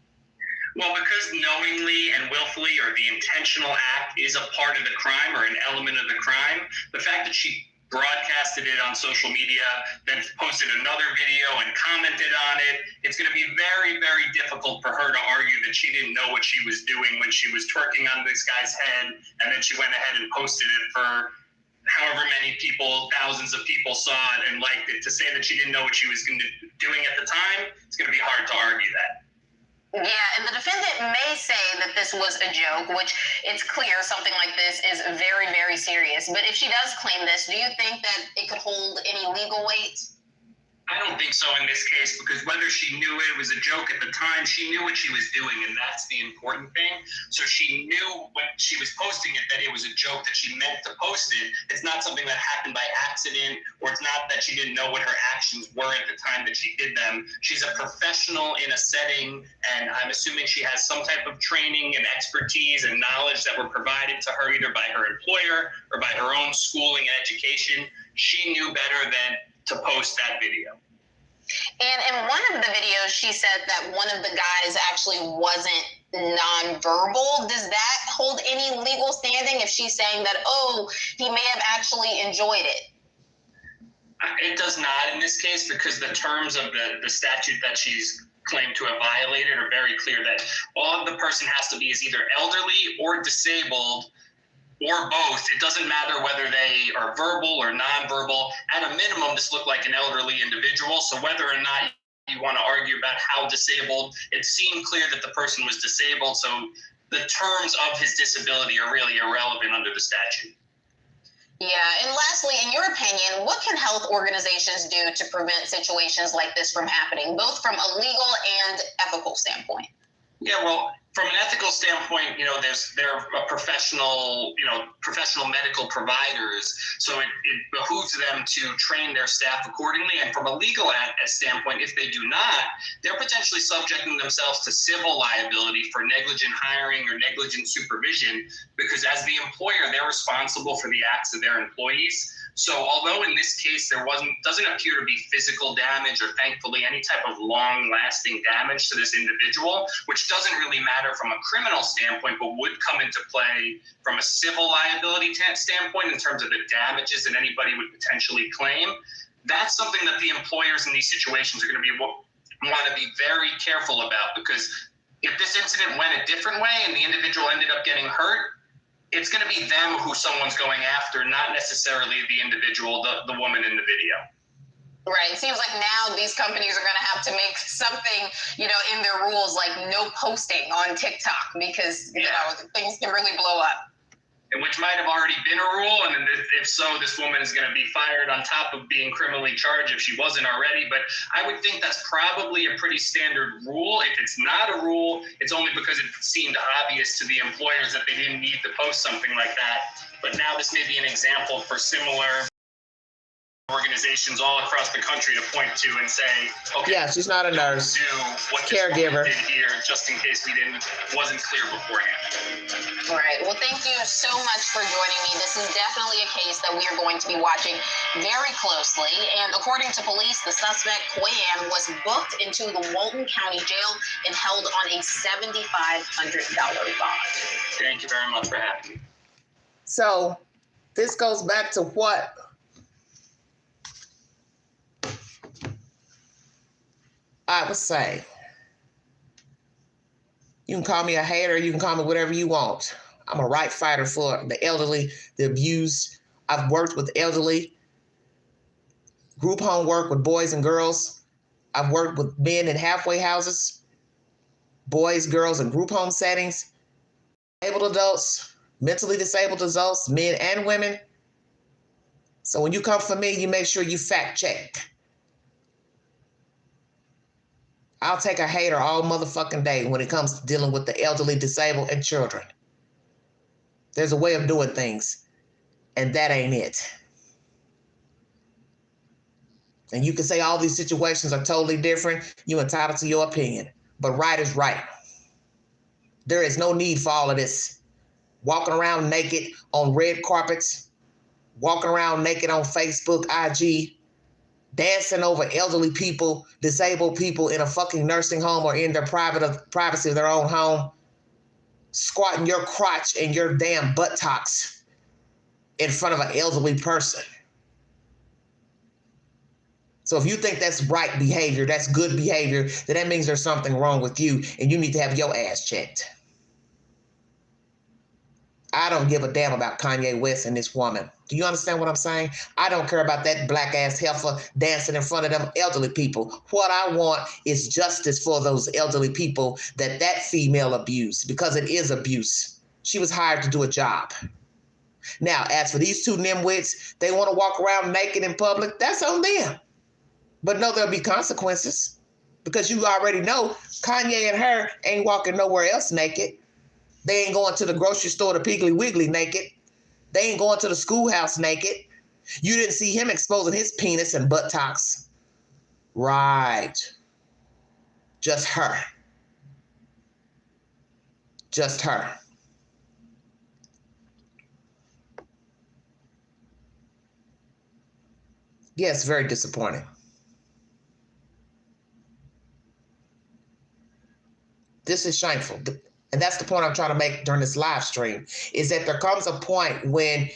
Well, because knowingly and willfully, or the intentional act, is a part of the crime or an element of the crime, the fact that she broadcasted it on social media, then posted another video and commented on it, it's going to be very, very difficult for her to argue that she didn't know what she was doing when she was twerking on this guy's head, and then she went ahead and posted it for however many people, thousands of people saw it and liked it. To say that she didn't know what she was doing at the time, it's going to be hard to argue that. Yeah, and the defendant may say that this was a joke, which it's clear something like this is very, very serious. But if she does claim this, do you think that it could hold any legal weight? I don't think so in this case, because whether she knew it was a joke at the time, she knew what she was doing, and that's the important thing. So she knew when she was posting it that it was a joke, that she meant to post it. It's not something that happened by accident, or it's not that she didn't know what her actions were at the time that she did them. She's a professional in a setting, and I'm assuming she has some type of training and expertise and knowledge that were provided to her either by her employer or by her own schooling and education. She knew better than to post that video. And in one of the videos, she said that one of the guys actually wasn't nonverbal. Does that hold any legal standing if she's saying that, oh, he may have actually enjoyed it? It does not in this case, because the terms of the statute that she's claimed to have violated are very clear, that all the person has to be is either elderly or disabled, or both. It doesn't matter whether they are verbal or nonverbal. At a minimum, this looked like an elderly individual. So whether or not you want to argue about how disabled, it seemed clear that the person was disabled. So the terms of his disability are really irrelevant under the statute. Yeah, and lastly, in your opinion, what can health organizations do to prevent situations like this from happening, both from a legal and ethical standpoint? Yeah, well, from an ethical standpoint, they're a professional medical providers, so it behooves them to train their staff accordingly. And from a legal standpoint, if they do not, they're potentially subjecting themselves to civil liability for negligent hiring or negligent supervision, because as the employer, they're responsible for the acts of their employees. So although in this case doesn't appear to be physical damage or thankfully any type of long-lasting damage to this individual, which doesn't really matter from a criminal standpoint, but would come into play from a civil liability standpoint in terms of the damages that anybody would potentially claim, that's something that the employers in these situations are going to want to be very careful about, because if this incident went a different way and the individual ended up getting hurt, it's going to be them who someone's going after, not necessarily the individual, the woman in the video. Right. It seems like now these companies are going to have to make something, in their rules, like no posting on TikTok, because, things can really blow up. Which might have already been a rule, and if so, this woman is going to be fired on top of being criminally charged if she wasn't already. But I would think that's probably a pretty standard rule. If it's not a rule, it's only because it seemed obvious to the employers that they didn't need to post something like that. But now this may be an example for similar organizations all across the country to point to and say, okay, yeah, she's not a nurse, do what caregiver did here, just in case wasn't clear beforehand. All right. Well, thank you so much for joining me. This is definitely a case that we are going to be watching very closely. And according to police, the suspect, Koyan, was booked into the Walton County Jail and held on a $7,500 bond. Thank you very much for having me. So this goes back to what? I would say, you can call me a hater, you can call me whatever you want. I'm a right fighter for the elderly, the abused. I've worked with elderly, group home work with boys and girls. I've worked with men in halfway houses, boys, girls in group home settings, disabled adults, mentally disabled adults, men and women. So when you come for me, you make sure you fact check. I'll take a hater all motherfucking day when it comes to dealing with the elderly, disabled, and children. There's a way of doing things, and that ain't it. And you can say all these situations are totally different. You're entitled to your opinion. But right is right. There is no need for all of this. Walking around naked on red carpets, walking around naked on Facebook, IG, dancing over elderly people, disabled people in a fucking nursing home or in their privacy of their own home, squatting your crotch and your damn buttocks in front of an elderly person. So if you think that's right behavior, that's good behavior, then that means there's something wrong with you and you need to have your ass checked. I don't give a damn about Kanye West and this woman. Do you understand what I'm saying? I don't care about that black ass heifer dancing in front of them elderly people. What I want is justice for those elderly people that female abused, because it is abuse. She was hired to do a job. Now, as for these two nimwits, they want to walk around naked in public, that's on them. But no, there'll be consequences, because you already know Kanye and her ain't walking nowhere else naked. They ain't going to the grocery store to Piggly Wiggly naked. They ain't going to the schoolhouse naked. You didn't see him exposing his penis and buttocks. Right. Just her. Just her. Yes, very disappointing. This is shameful. And that's the point I'm trying to make during this live stream, is that there comes a point when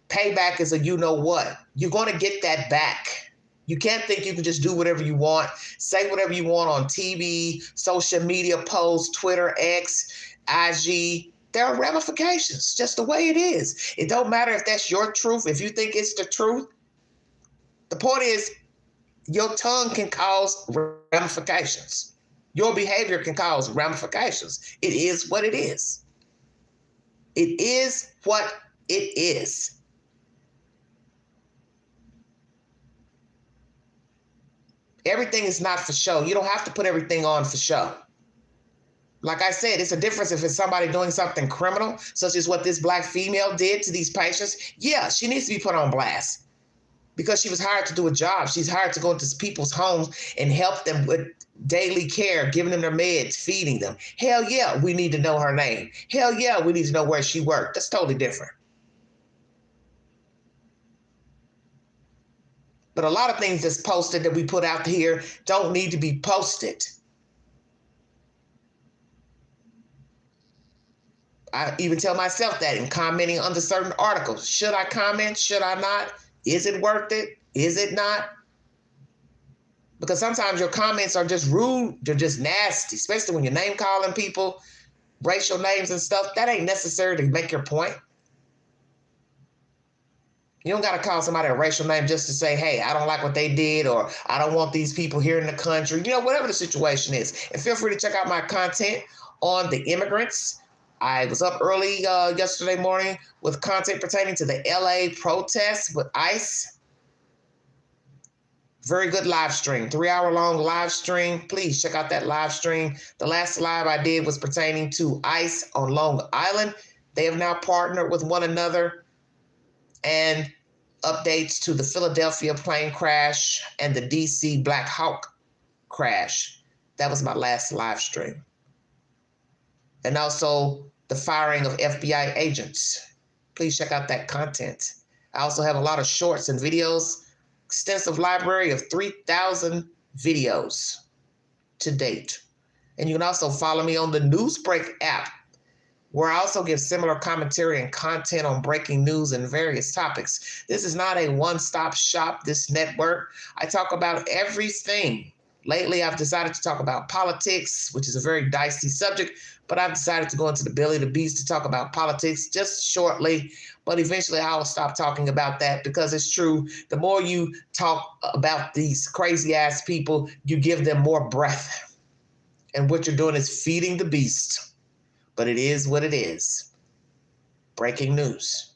payback is a you-know-what. You're going to get that back. You can't think you can just do whatever you want, say whatever you want on TV, social media posts, Twitter, X, IG. There are ramifications, just the way it is. It don't matter if that's your truth, if you think it's the truth. The point is, your tongue can cause ramifications. Your behavior can cause ramifications. It is what it is. It is what it is. Everything is not for show. You don't have to put everything on for show. Like I said, it's a difference if it's somebody doing something criminal, such as what this black female did to these patients. Yeah, she needs to be put on blast, because she was hired to do a job. She's hired to go into people's homes and help them with daily care, giving them their meds, feeding them. Hell yeah, we need to know her name. Hell yeah, we need to know where she worked. That's totally different. But a lot of things that's posted that we put out here don't need to be posted. I even tell myself that in commenting under certain articles. Should I comment? Should I not? Is it worth it? Is it not? Because sometimes your comments are just rude. They're just nasty, especially when you're name calling people, racial names and stuff. That ain't necessary to make your point. You don't got to call somebody a racial name just to say, hey, I don't like what they did, or I don't want these people here in the country. You know, whatever the situation is. And feel free to check out my content on the immigrants. I was up early yesterday morning with content pertaining to the LA protests with ICE. Very good live stream, 3-hour-long live stream. Please check out that live stream. The last live I did was pertaining to ICE on Long Island. They have now partnered with one another. And updates to the Philadelphia plane crash and the DC Black Hawk crash. That was my last live stream. And also the firing of FBI agents. Please check out that content. I also have a lot of shorts and videos. Extensive library of 3,000 videos to date. And you can also follow me on the Newsbreak app, where I also give similar commentary and content on breaking news and various topics. This is not a one-stop shop, this network. I talk about everything Lately, I've decided to talk about politics, which is a very dicey subject, but I've decided to go into the belly of the beast to talk about politics just shortly. But eventually I'll stop talking about that because it's true. The more you talk about these crazy ass people, you give them more breath. And what you're doing is feeding the beast. But it is what it is. Breaking news.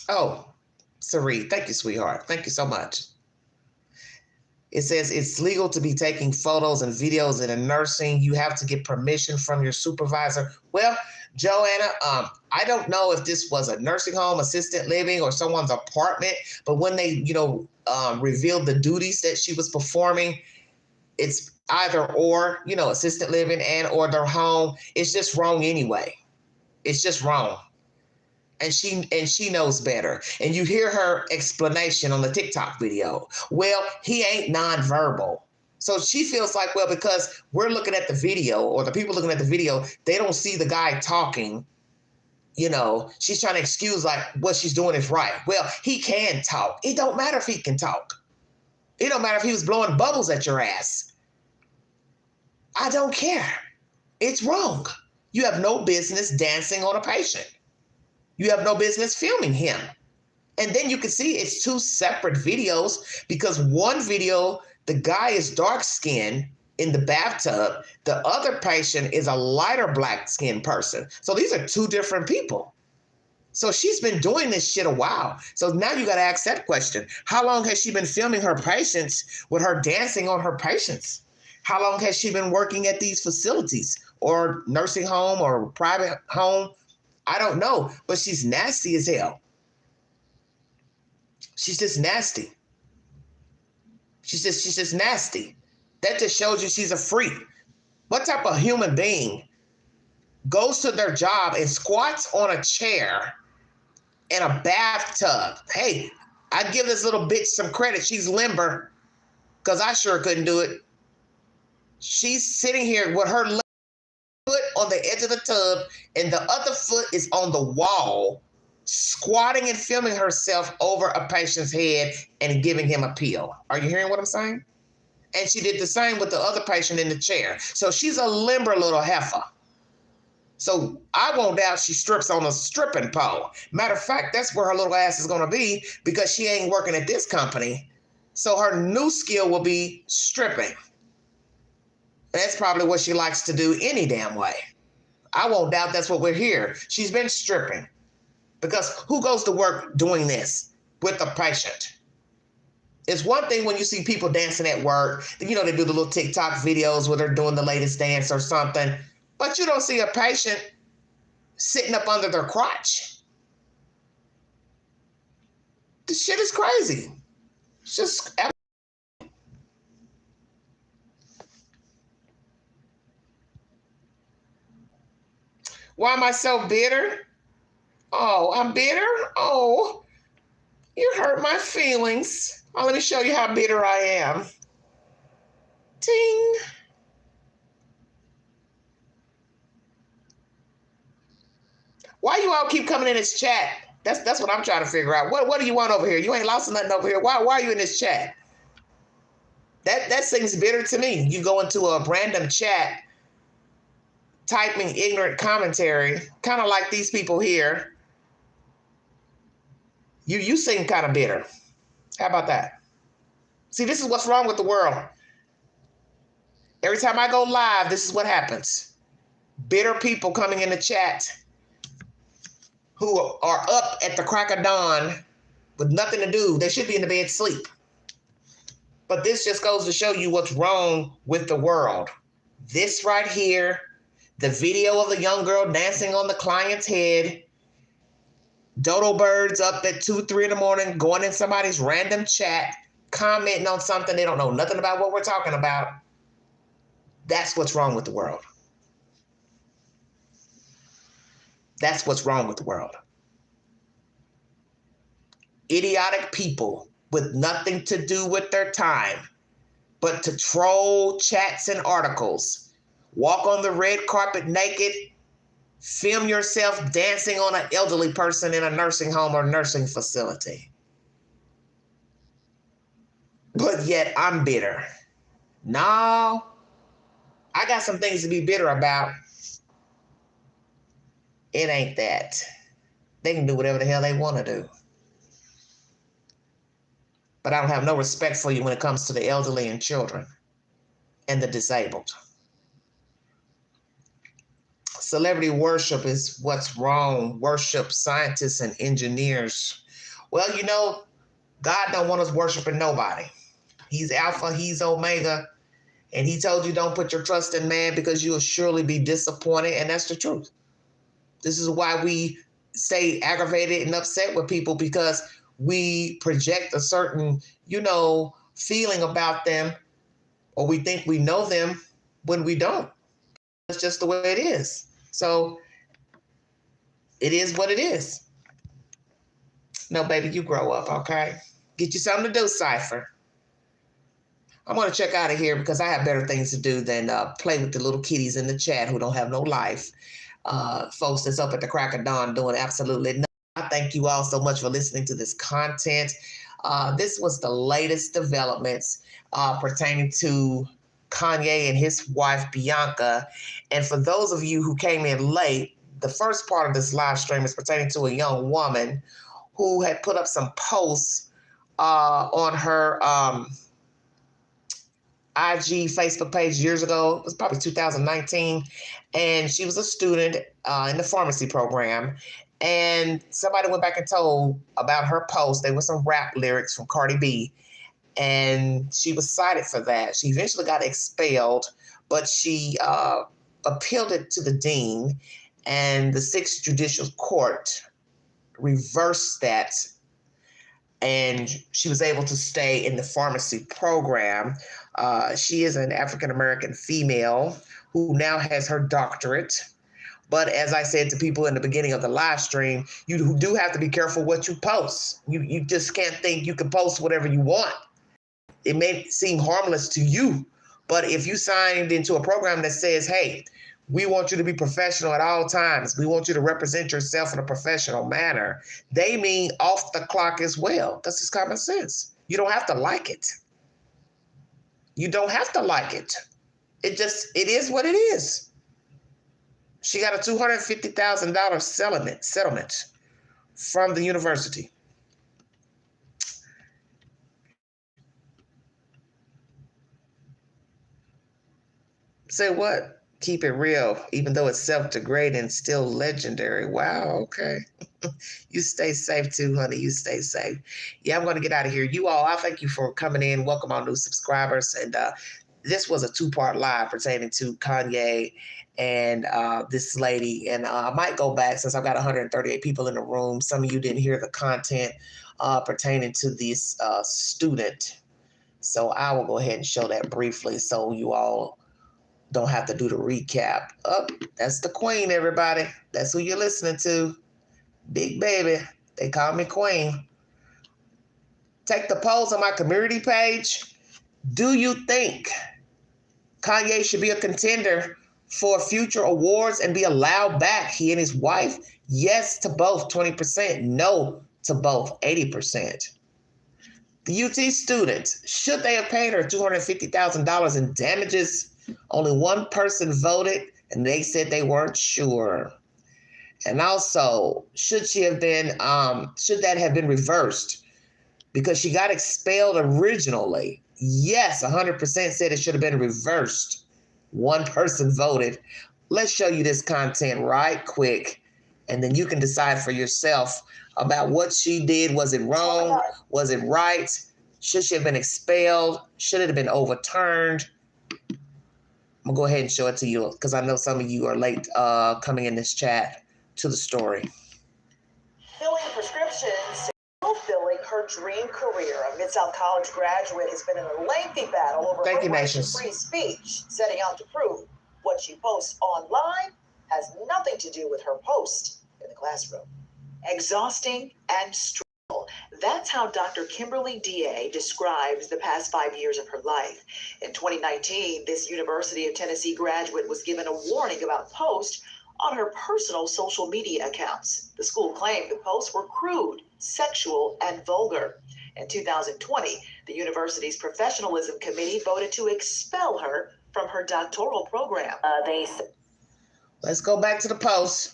Oh, Sari, thank you, sweetheart. Thank you so much. It says it's legal to be taking photos and videos in a nursing. You have to get permission from your supervisor. Well, Joanna, I don't know if this was a nursing home, assisted living, or someone's apartment, but when they, revealed the duties that she was performing, it's either or, assisted living and or their home. It's just wrong anyway. It's just wrong. And she knows better. And you hear her explanation on the TikTok video. Well, he ain't nonverbal. So she feels like, well, because we're looking at the video, or the people looking at the video, they don't see the guy talking. She's trying to excuse like what she's doing is right. Well, he can talk. It don't matter if he can talk. It don't matter if he was blowing bubbles at your ass. I don't care. It's wrong. You have no business dancing on a patient. You have no business filming him. And then you can see it's two separate videos, because one video, the guy is dark skinned in the bathtub. The other patient is a lighter black skinned person. So these are two different people. So she's been doing this shit a while. So now you got to ask that question. How long has she been filming her patients with her dancing on her patients? How long has she been working at these facilities or nursing home or private home? I don't know, but she's nasty as hell. She's just nasty. She's just nasty. That just shows you she's a freak. What type of human being goes to their job and squats on a chair in a bathtub? Hey, I give this little bitch some credit. She's limber, because I sure couldn't do it. She's sitting here with her foot on the edge of the tub and the other foot is on the wall, squatting and filming herself over a patient's head and giving him a pill. Are you hearing what I'm saying? And she did the same with the other patient in the chair. So she's a limber little heifer. So I won't doubt she strips on a stripping pole. Matter of fact, that's where her little ass is going to be, because she ain't working at this company. So her new skill will be stripping. That's probably what she likes to do any damn way. I won't doubt that's what we're here. She's been stripping. Because who goes to work doing this with a patient? It's one thing when you see people dancing at work. They do the little TikTok videos where they're doing the latest dance or something. But you don't see a patient sitting up under their crotch. This shit is crazy. It's just... Why am I so bitter? Oh, I'm bitter? Oh, you hurt my feelings. Oh, let me show you how bitter I am. Ting. Why you all keep coming in this chat? That's what I'm trying to figure out. What do you want over here? You ain't lost nothing over here. Why are you in this chat? That seems bitter to me. You go into a random chat, typing ignorant commentary, kind of like these people here. You seem kind of bitter. How about that? See, this is what's wrong with the world. Every time I go live, this is what happens. Bitter people coming in the chat who are up at the crack of dawn with nothing to do. They should be in the bed sleep. But this just goes to show you what's wrong with the world. This right here, the video of the young girl dancing on the client's head, dodo birds up at 2, 3 in the morning, going in somebody's random chat, commenting on something they don't know nothing about what we're talking about. That's what's wrong with the world. That's what's wrong with the world. Idiotic people with nothing to do with their time but to troll chats and articles, walk on the red carpet naked, film yourself dancing on an elderly person in a nursing home or nursing facility. but yet I'm bitter. No, I got some things to be bitter about. It ain't that. They can do whatever the hell they want to do. But I don't have no respect for you when it comes to the elderly and children and the disabled. Celebrity worship is what's wrong. Worship scientists and engineers. Well, you know, God don't want us worshiping nobody. He's Alpha, he's Omega. And he told you don't put your trust in man because you'll surely be disappointed. And that's the truth. This is why we stay aggravated and upset with people, because we project a certain, feeling about them, or we think we know them when we don't. It's just the way it is. So it is what it is. No, baby, you grow up, okay? Get you something to do, Cypher. I'm going to check out of here because I have better things to do than play with the little kitties in the chat who don't have no life. Folks that's up at the crack of dawn doing absolutely nothing. I thank you all so much for listening to this content. This was the latest developments pertaining to Kanye and his wife, Bianca. And for those of you who came in late, the first part of this live stream is pertaining to a young woman who had put up some posts on her IG Facebook page years ago. It was probably 2019. And she was a student in the pharmacy program. And somebody went back and told about her post. There were some rap lyrics from Cardi B. And she was cited for that. She eventually got expelled, but she appealed it to the dean. And the 6th Judicial Court reversed that. And she was able to stay in the pharmacy program. She is an African-American female who now has her doctorate. But as I said to people in the beginning of the live stream, you do have to be careful what you post. You just can't think you can post whatever you want. It may seem harmless to you, but if you signed into a program that says, hey, we want you to be professional at all times, we want you to represent yourself in a professional manner, they mean off the clock as well. That's just common sense. You don't have to like it. You don't have to like it. It is what it is. She got a $250,000 settlement from the university. Say what? Keep it real, even though it's self-degrading, still legendary. Wow, okay. You stay safe too, honey. You stay safe. Yeah, I'm going to get out of here. You all, I thank you for coming in. Welcome our new subscribers. And this was a 2-part live pertaining to Kanye and this lady. And I might go back since I've got 138 people in the room. Some of you didn't hear the content pertaining to this student. So I will go ahead and show that briefly so you all don't have to do the recap. Oh, that's the queen, everybody. That's who you're listening to. Big baby. They call me queen. Take the polls on my community page. Do you think Kanye should be a contender for future awards and be allowed back, he and his wife? Yes to both, 20%. No to both, 80%. The UT students, should they have paid her $250,000 in damages? Only one person voted, and they said they weren't sure. And also, should that have been reversed? Because she got expelled originally. Yes, 100% said it should have been reversed. One person voted. Let's show you this content right quick, and then you can decide for yourself about what she did. Was it wrong? Was it right? Should she have been expelled? Should it have been overturned? I'm going to go ahead and show it to you because I know some of you are late coming in this chat to the story. Filling prescriptions, fulfilling her dream career. A Mid-South College graduate has been in a lengthy battle over her right to free speech, setting out to prove what she posts online has nothing to do with her post in the classroom. Exhausting and stressful. That's how Dr. Kimberly D.A. describes the past 5 years of her life. In 2019, this University of Tennessee graduate was given a warning about posts on her personal social media accounts. The school claimed the posts were crude, sexual, and vulgar. In 2020, The university's professionalism committee voted to expel her from her doctoral program. Let's go back to the post.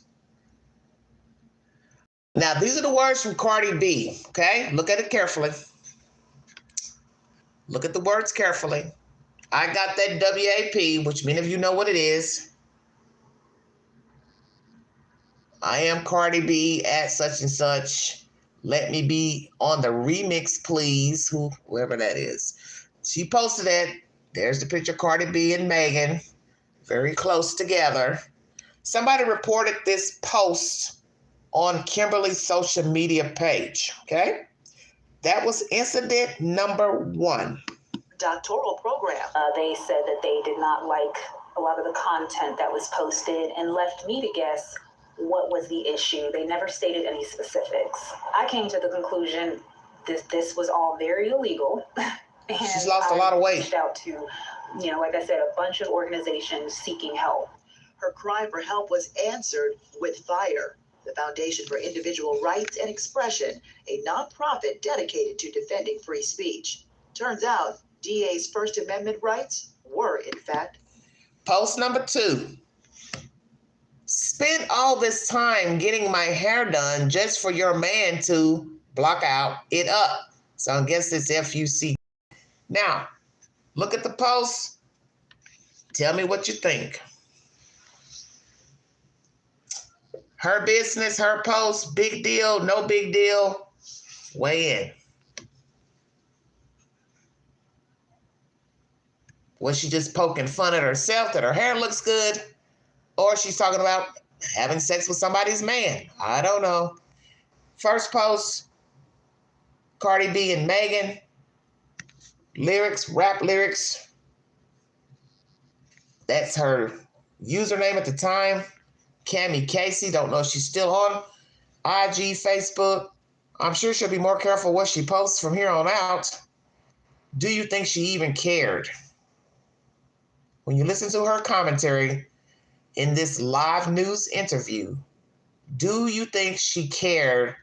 Now, these are the words from Cardi B, okay? Look at it carefully. Look at the words carefully. I got that WAP, which many of you know what it is. I am Cardi B at such and such. Let me be on the remix, please. Whoever that is. She posted that. There's the picture of Cardi B and Megan. Very close together. Somebody reported this post on Kimberly's social media page. Okay? That was incident number 1. Doctoral program. They said that they did not like a lot of the content that was posted and left me to guess what was the issue. They never stated any specifics. I came to the conclusion this was all very illegal. And she's lost a lot of weight. Reached out to, like I said, a bunch of organizations seeking help. Her cry for help was answered with fire. The Foundation for Individual Rights and Expression, a nonprofit dedicated to defending free speech. Turns out, DA's First Amendment rights were, in fact. Post number 2. Spent all this time getting my hair done just for your man to block out it up. So I guess it's FUC. Now, look at the post. Tell me what you think. Her business, her post, big deal, no big deal. Weigh in. Was she just poking fun at herself that her hair looks good? Or she's talking about having sex with somebody's man? I don't know. First post, Cardi B and Megan. Lyrics, rap lyrics. That's her username at the time. Cami Casey, don't know if she's still on IG, Facebook. I'm sure she'll be more careful what she posts from here on out. Do you think she even cared? When you listen to her commentary in this live news interview, do you think she cared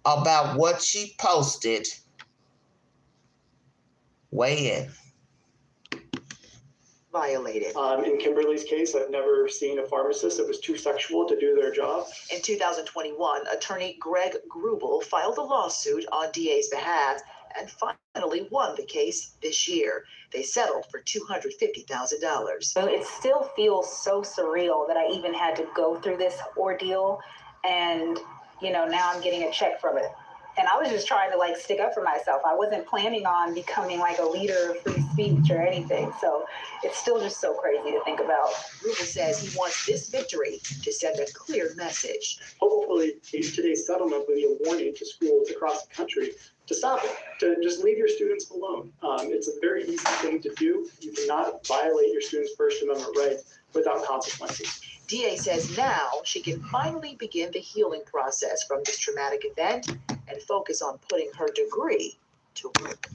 about what she posted? Weigh in. Violated. In Kimberly's case, I've never seen a pharmacist that was too sexual to do their job. In 2021, attorney Greg Grubel filed a lawsuit on DA's behalf and finally won the case this year. They settled for $250,000. So it still feels so surreal that I even had to go through this ordeal, and now I'm getting a check from it. And I was just trying to stick up for myself. I wasn't planning on becoming a leader of free speech or anything. So it's still just so crazy to think about. Grubel says he wants this victory to send a clear message. Hopefully, today's settlement will be a warning to schools across the country to stop it, to just leave your students alone. It's a very easy thing to do. You cannot violate your students' First Amendment rights without consequences. DA says now she can finally begin the healing process from this traumatic event and focus on putting her degree to work.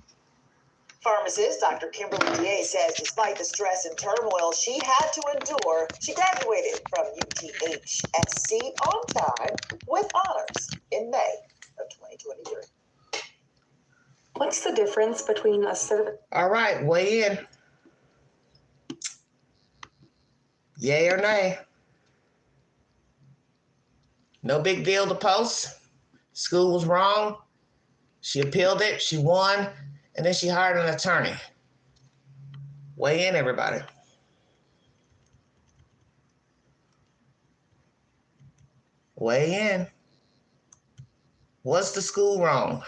Pharmacist Dr. Kimberly DA says despite the stress and turmoil she had to endure, she graduated from UTHSC on time with honors in May of 2023. What's the difference between a All right, weigh in. Yay or nay? No big deal to post. School was wrong. She appealed it. She won. And then she hired an attorney. Weigh in, everybody. Weigh in. Was the school wrong?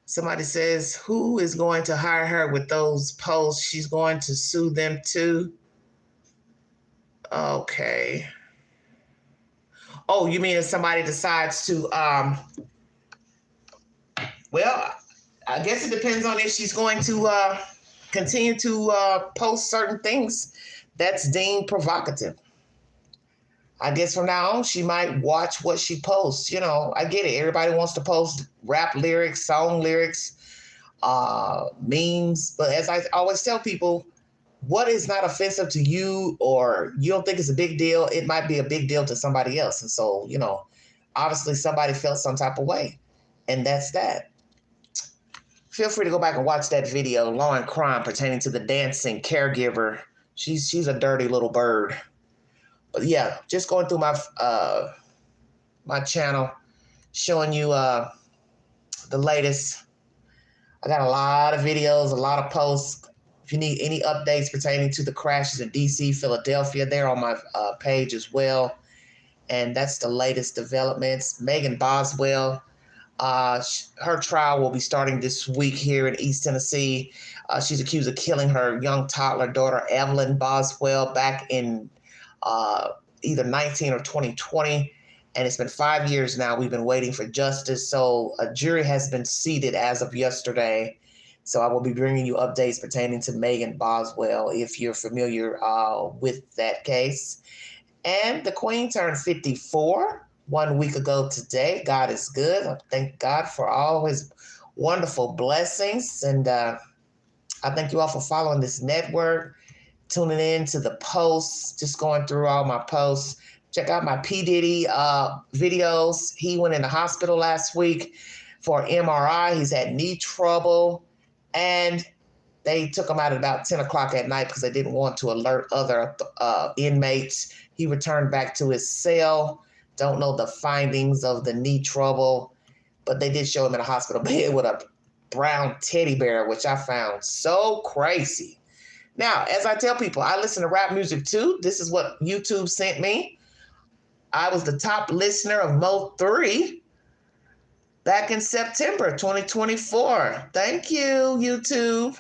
Somebody says, who is going to hire her with those posts? She's going to sue them too. Okay. Oh, you mean if somebody decides to, well, I guess it depends on if she's going to continue to post certain things that's deemed provocative. I guess from now on, she might watch what she posts. I get it. Everybody wants to post rap lyrics, song lyrics, memes. But as I always tell people, what is not offensive to you or you don't think it's a big deal, it might be a big deal to somebody else. And so, obviously somebody felt some type of way. And that's that. Feel free to go back and watch that video, Law and Crime, pertaining to the dancing caregiver. She's a dirty little bird. But yeah, just going through my my channel, showing you the latest. I got a lot of videos, a lot of posts. If you need any updates pertaining to the crashes in DC, Philadelphia, they're on my page as well. And that's the latest developments. Megan Boswell, her trial will be starting this week here in East Tennessee. She's accused of killing her young toddler daughter, Evelyn Boswell, back in either 19 or 2020. And it's been 5 years now. We've been waiting for justice. So a jury has been seated as of yesterday. So I will be bringing you updates pertaining to Megan Boswell if you're familiar with that case. And the Queen turned 54 1 week ago today. God is good. I thank God for all his wonderful blessings. And I thank you all for following this network, tuning in to the posts, just going through all my posts. Check out my P. Diddy videos. He went in the hospital last week for MRI. He's had knee trouble. And they took him out at about 10 o'clock at night because they didn't want to alert other inmates. He returned back to his cell. Don't know the findings of the knee trouble, but they did show him in a hospital bed with a brown teddy bear, which I found so crazy. Now, as I tell people, I listen to rap music too. This is what YouTube sent me. I was the top listener of Mo3 back in September 2024. Thank you, YouTube.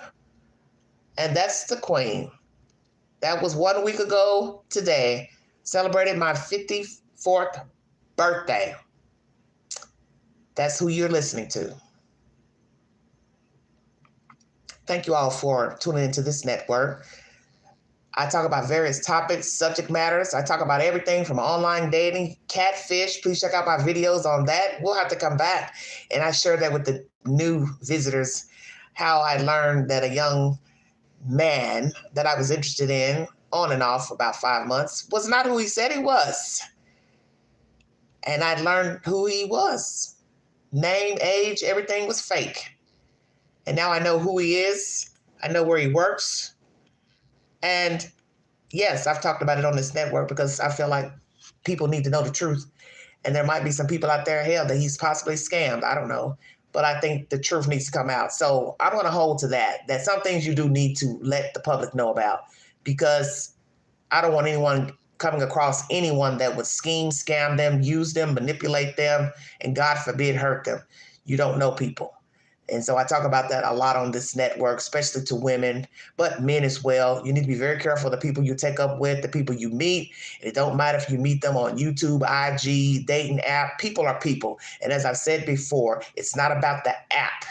And that's the Queen. That was 1 week ago today. Celebrated my 54th birthday. That's who you're listening to. Thank you all for tuning into this network. I talk about various topics, subject matters. I talk about everything from online dating, catfish. Please check out my videos on that. We'll have to come back. And I share that with the new visitors, how I learned that a young man that I was interested in on and off for about 5 months was not who he said he was. And I learned who he was. Name, age, everything was fake. And now I know who he is. I know where he works. And yes, I've talked about it on this network because I feel like people need to know the truth. And there might be some people out there, hell, that he's possibly scammed. I don't know. But I think the truth needs to come out. So I'm going to hold to that some things you do need to let the public know about, because I don't want anyone coming across anyone that would scheme, scam them, use them, manipulate them, and God forbid, hurt them. You don't know people. And so I talk about that a lot on this network, especially to women, but men as well. You need to be very careful of the people you take up with, the people you meet. And it don't matter if you meet them on YouTube, IG, dating app. People are people. And as I've said before, it's not about the app,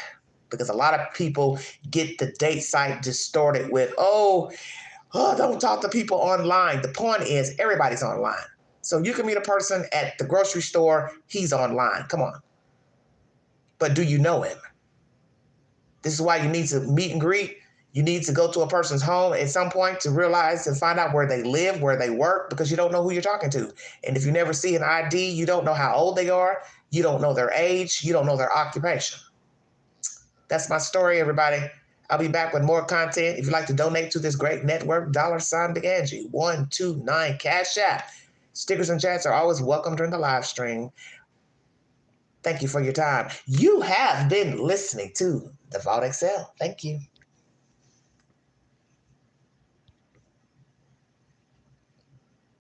because a lot of people get the date site distorted with, don't talk to people online. The point is everybody's online. So you can meet a person at the grocery store. He's online. Come on. But do you know him? This is why you need to meet and greet. You need to go to a person's home at some point to realize and find out where they live, where they work, because you don't know who you're talking to. And if you never see an ID, you don't know how old they are. You don't know their age. You don't know their occupation. That's my story, everybody. I'll be back with more content. If you'd like to donate to this great network, $Big Angie, 129 Cash App. Stickers and chats are always welcome during the live stream. Thank you for your time. You have been listening to The Vault XL. Thank you.